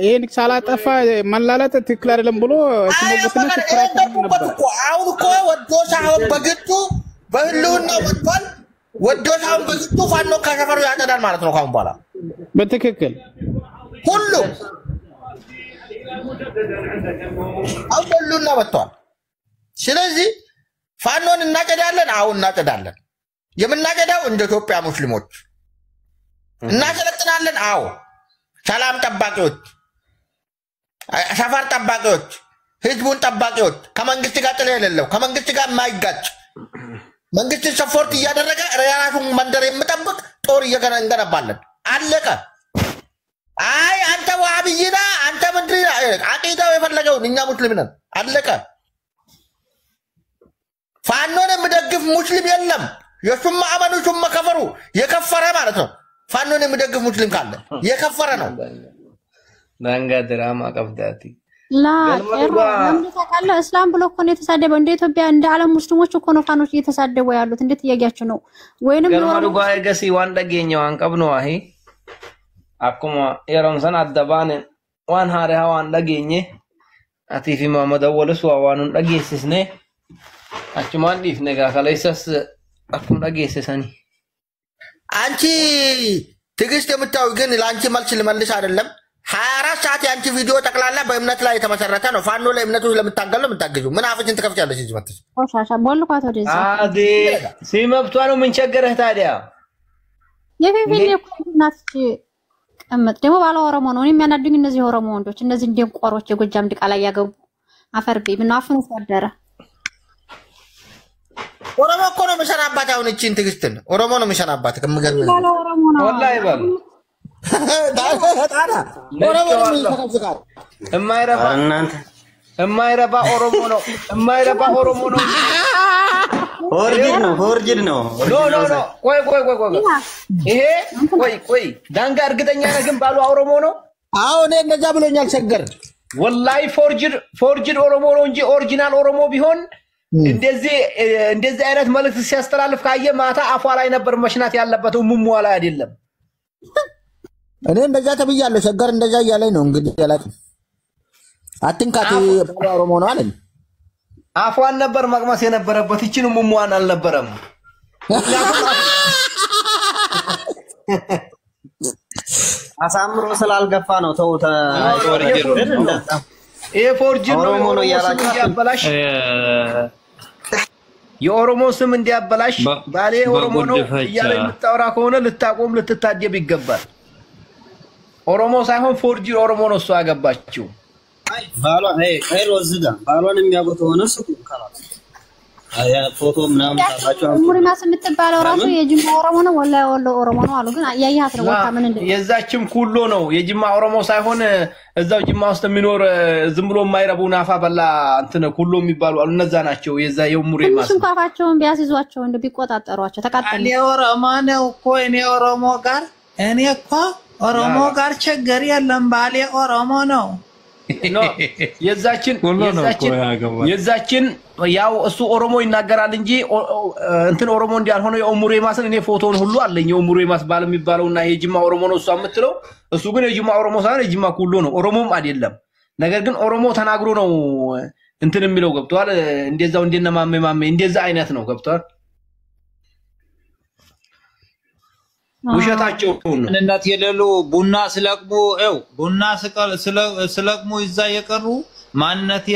ይሄን ሳላጠፋ መላላት ትክክል አይደለም ብሎ ሲሞግትና ሲከራከር ነበር። አሁን እኮ ወዶ ሳይሆን በግዱ በህልውና ወጥቷል። ወዶ ሳይሆን በግዱ ፋኖ ከሰፈሩ ያጠዳል ማለት ነው ካሁን በኋላ በትክክል ሁሉ አሁን በህልውና ወጥቷል። ስለዚህ ፋኖን እናጨዳለን። አሁን እናጨዳለን። የምናጨዳው እንደ ኢትዮጵያ ሙስሊሞች እናሰለጥናለን። አዎ ሰላም ጠባቂዎች፣ ሰፈር ጠባቂዎች፣ ህዝቡን ጠባቂዎች ከመንግስት ጋር ጥል የሌለው ከመንግስት ጋር የማይጋጭ መንግስት ሰፖርት እያደረገ ራሱን መንደር የምጠብቅ ጦር እንገነባለን። አለቀ። አይ አንተ ዋሃብይና አንተ ምንድን አቂዳው የፈለገውን እኛ ሙስሊም ነን። አለቀ። ፋኖን የምደግፍ ሙስሊም የለም። የሱማ አመኑ ሱማ ከፈሩ የከፈረ ማለት ነው። ፋኖን የሚደግፍ ሙስሊም ካለ የከፈረ ነው። ዳንጋ ድራማ ቀብዳቲ ላ ለምን እስላም ብሎ እኮ ነው የተሳደበው። እንደ ኢትዮጵያ እንደ ዓለም ሙስሊሞች እኮ ነው ፋኖች እየተሳደቡ ያሉት። እንዴት እያያችሁ ነው? ወይንም ገለማዱ ጋር ገሲ ዋን ደገኘው አንቀብኖ አሂ አኩማ የረምሰን አደባን ዋን ሃሪያ ዋን ደገኘ አቲፊ መሐመድ ወለሱ ዋኑን ደገሲስኔ አችማን ዲፍ ነጋ ከለይሰስ አኩም ደገሰሰኒ አንቺ ትግስት የምታው ግን ላንቺ መልስ ልመልስ አይደለም። 24 ሰዓት ያንቺ ቪዲዮ ጠቅላላ በእምነት ላይ የተመሰረተ ነው። ፋኖ ላይ እምነቱ ለምታገለው የምታገዙ ምን አፍችን ትከፍቻለሽ? እዚህ መጥተሽ ቆሻሻ ቦልኳት ወደዛ አዲ ሲመብቷ ነው። ምን ቸገረህ ታዲያ? የፊፊ የኩናት ቀመጥ ደግሞ ባለ ኦሮሞ ነው። እኔ የሚያናድኝ እነዚህ ኦሮሞ ወንዶች እነዚህ እንደም ቆሮች የጎጃም ድቃላ ያገቡ አፈርቤ ምን አፍኑ ፈደረ ኦሮሞ እኮ ነው መሰናባት። አሁን እቺን ትግስትን ኦሮሞ ነው መሰናባት። ከመገርም ባለ ኦሮሞ ነው ወላሂ ባል ታዳ ኦሮሞ ነው የሚሰናዝጋር የማይረባ ኦሮሞ ነው። የማይረባ ኦሮሞ ነው። ሆርጅድ ነው። ኖ ቆይ ይሄ ቆይ ዳንጋ እርግጠኛ ነህ ግን ባሉ ኦሮሞ ነው? አዎ እኔ እንደዛ ብሎኛል ሸገር። ወላሂ ፎርጅድ ኦሮሞ ነው እንጂ ኦሪጂናል ኦሮሞ ቢሆን እንደዚህ አይነት መልእክት ሲያስተላልፍ ካየ ማታ አፏ ላይ ነበር መሽናት ያለበት ሙሙ ላይ አይደለም። እኔ እንደዛ ተብያለሁ። ሸገር እንደዛ እያለኝ ነው እንግዲህ ያላቅ አትንካት ባለ ኦሮሞ ነው አለኝ። አፏን ነበር መቅመስ የነበረበት እቺን ሙሙዋን አልነበረም። አሳምሮ ስላልገፋ ነው ተውተ ፎርጅድ ነው ያላችሁ የኦሮሞ ስም እንዲያበላሽ ባሌ ኦሮሞ ነው እያለ የምታወራ ከሆነ ልታቆም ልትታጀብ ይገባል። ኦሮሞ ሳይሆን ፎርጅድ ኦሮሞ ነው እሱ ያገባችው። ባሏ ሮዝጋ ባሏን የሚያጎት ሆነ እሱ ካላስ አያ ፎቶ ምናምን ታባቸው ሙሪማስ የምትባለው ራሱ የጅማ ኦሮሞ ነው ወላሂ ወሎ ኦሮሞ ነው አሉ። ግን ያያት ነው ወጣ ምን እንደ የዛችም ኩሎ ነው የጅማ ኦሮሞ ሳይሆን እዛው ጅማ ውስጥ የሚኖር ዝም ብሎ የማይረቡ ናፋ በላ እንትን ኩሎ የሚባሉ አሉ። እነዛ ናቸው የዛ የሙሪማስ እሱም ካፋቸውን ቢያስይዟቸው እንደ ቢቆጣጠሯቸው ተቃጠሉ። እኔ ኦሮሞ ነው እኮ እኔ እኮ ኦሮሞ ጋር ችግር የለም ባሌ ኦሮሞ ነው። የዛችን ያው እሱ ኦሮሞ ይናገራል እንጂ እንትን ኦሮሞ እንዲያልሆነ የኦሙሬማስን እኔ ፎቶውን ሁሉ አለኝ። የኦሙሬማስ ባል የሚባለውና የጅማ ኦሮሞ ነው እሱ የምትለው እሱ ግን የጅማ ኦሮሞ ሳይሆን የጅማ ኩሎ ነው። ኦሮሞም አይደለም። ነገር ግን ኦሮሞ ተናግሮ ነው እንትን የሚለው ገብቷል። እንደዛው እንደነማሜ እንደዛ አይነት ነው ገብቷል። ውሸታቸው ነው። እናት የሌሉ ቡና ስለቅሙ እዛ የቀሩ ማንነት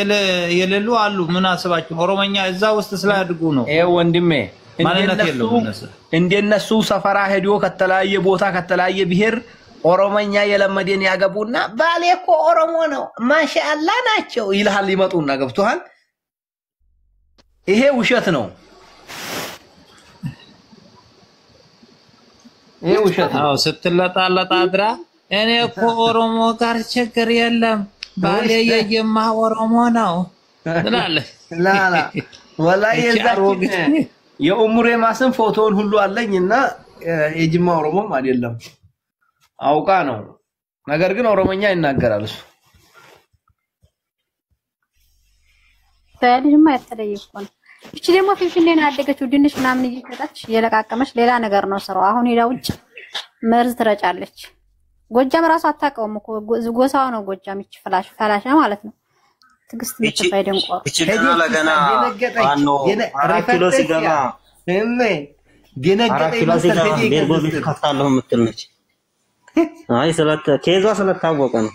የሌሉ አሉ። ምን አስባችሁ ኦሮሞኛ እዛ ውስጥ ስላድጉ ነው። ወንድሜ ማንነት የለው እንደነሱ ሰፈራ ሄዶ ከተለያየ ቦታ ከተለያየ ብሔር ኦሮሞኛ የለመደን ያገቡና ባሌ እኮ ኦሮሞ ነው ማሻአላ ናቸው ይልሃል። ይመጡና ገብቷል። ይሄ ውሸት ነው። ይሄ ውሸት ነው። ስትለጣለጣ አድራ እኔ እኮ ኦሮሞ ጋር ችግር የለም ባሌ የጅማ ኦሮሞ ነው ትላለህ። ላላ ወላሂ የኡሙሬ ማስን ፎቶውን ሁሉ አለኝና የጅማ ኦሮሞም አይደለም አውቃ ነው ነገር ግን ኦሮሞኛ ይናገራል እሱ ታዲያማ ያተለየ እኮ ነው እቺ ደግሞ ፊንፊኔ ነው ያደገችው ድንሽ ምናምን እየተጣች የለቃቀመች ሌላ ነገር ነው ስራው አሁን ሄዳ ውጭ መርዝ ትረጫለች ጎጃም ራሱ አታውቀውም እኮ ጎሳው ነው ጎጃም እቺ ፈላሽ ማለት ነው ትግስት ምትባይ ደንቆር እቺ ገና ዋኖ አራኪሎ ሲገባ ቤርጎ ቤት ከፍታለሁ የምትል ነች አይ ኬዟ ስለታወቀ ነው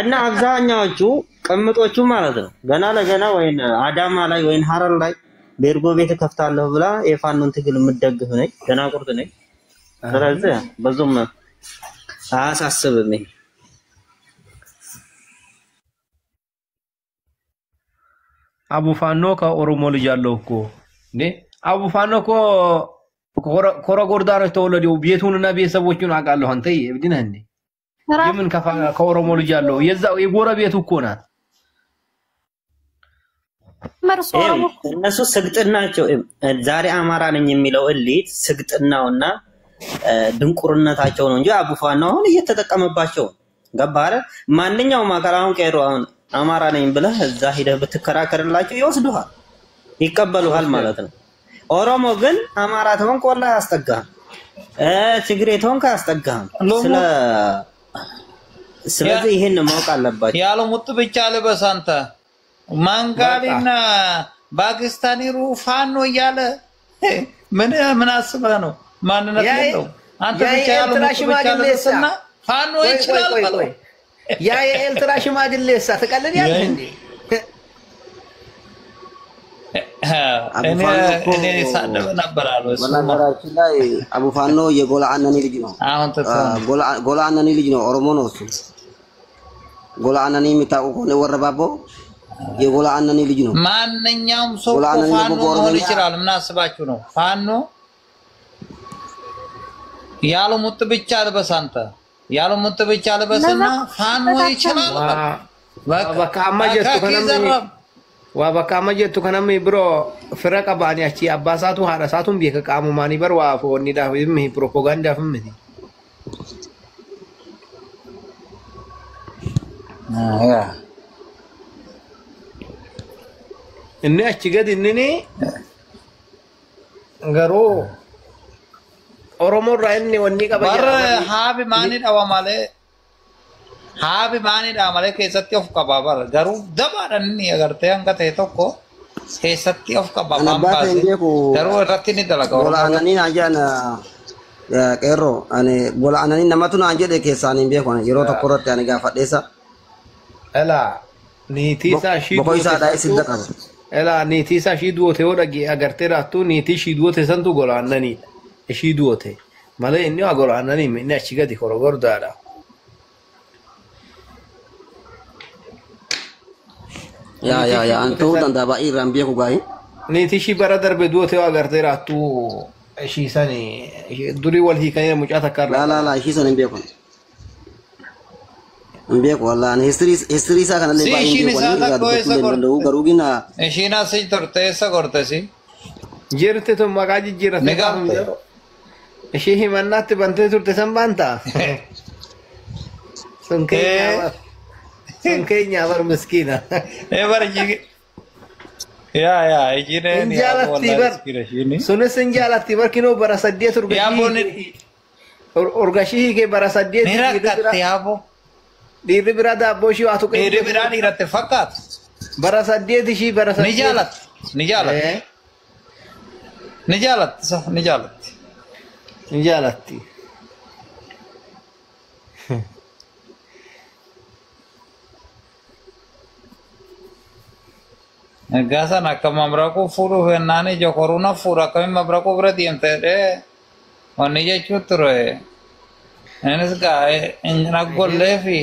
እና አብዛኛዎቹ ቅምጦቹ ማለት ነው ገና ለገና ወይን አዳማ ላይ ወይን ሐረር ላይ ቤርጎ ቤት ከፍታለሁ ብላ የፋኖን ትግል የምትደግፍ ነኝ ገና ቁርጥ ነኝ ስለዚህ በዙም አሳስብም አቡ ፋኖ ከኦሮሞ ልጅ አለው እኮ እንዴ አቡ ፋኖ እኮ ኮረጎርዳ ነው ተወለደው ቤቱንና ቤተሰቦቹን አውቃለሁ አንተ እብድ ነህ እንዴ የምን ከኦሮሞ ልጅ አለው የዛው የጎረቤቱ እኮ ናት እነሱ ስግጥናቸው ዛሬ አማራ ነኝ የሚለው እሊት ስግጥናውና ድንቁርነታቸው ነው እንጂ አቡ ፋኖ አሁን እየተጠቀመባቸው ገባረ ማንኛውም አካል አሁን ቀይሮ አሁን አማራ ነኝ ብለህ እዛ ሄደህ ብትከራከርላቸው ይወስዱሃል ይቀበሉሃል ማለት ነው ኦሮሞ ግን አማራ ተሆንክ ወላ ያስጠጋህ ትግሬ ተሆንክ ያስጠጋህ ስለዚህ ይሄን ማወቅ አለባችሁ ያለው ሙጥ ብቻ ልበስ አንተ ማንጋሊና ፓኪስታኒ ሩፋኖ እያለ ምን አስበህ ነው ማንነት ነው አንተ ብቻ ያለው ሙጥ ብቻ ልበስና ፋኖ ይችላል ማለት ያ የኤልትራ ሽማግሌሳ ተቀለድ ያለ እንዴ እኔ ሳደበ ነበር አለው በነገራችን ላይ አቡ ፋኖ የጎላ አነኒ ልጅ ነው አሁን ጎላ አነኒ ልጅ ነው ኦሮሞ ነው እሱ ጎላ አነኒ የሚታወቁ ነው ወረባቦ የጎላ አነኒ ልጅ ነው ማንኛውም ሰው ፋኖ ሆኖ ይችላል ምን አስባችሁ ነው ፋኖ ያለው ሙጥ ብቻ ልበስ አንተ ያለው ሙጥ ብቻ ልበስና ፋኖ ይችላል በቃ አማጀቱ ከነም ወበካመጀቱ ከነም ብሮ ፍረቀ ባኒያቺ አባሳቱ ሐራሳቱን ቢከቃሙ ማኒ በር ዋፎኒ ዳፍም ፕሮፓጋንዳ ፍምቲ ያ እኔ አችገድ እኔ ገሮ ኦሮሞ ራይን ወኒ ቀበያ በር ሃቢ ማኒ ዳዋ ማለ ሃቢ ማኒ ዳዋ ማለ ከሰtti of qababa garu dabaadhan agartee hanga ta'e tokko keessatti of qababa garu irratti ni dalaga gola anani ajaan qeerro ani gola anani namatu naan jedhe keessaan hin beeku yeroo tokko irratti ani gaafadheessa ela niitisa shi bokoisa dai sidda qaba ela niitisa shi duote odagi agartee rattu niiti shi duote santu gola anani shi duote male inni gola anani minne achigadi korogordaada ya antu danda ba iran biya ku gai niiti shi bara darbe duote agartee rattu shi sani duri wal hikaya mucata karra la shi sani biya ku biya ku wallahi history sa kana le ba indi ko garugina shina si torte esa cortesi jirte to magaji jirate negam shi himannat bante turte sambanta Sungkainya bar miskina. Bar jigi. Ya ijine ni Sunas injalati bar kino barasadiyat urgashi. Ya boni urgashi ke barasadiyat. Mirakat ya bo. Diri berada boshi atu ke. Diri berada irate fakat. Barasadiyat shi barasadiyat. Nijalat. Gasan akka mamraku furu fennani jokoruna fura kami mamraku berarti ente onni jechuun ture. Innis gaa inni golle fi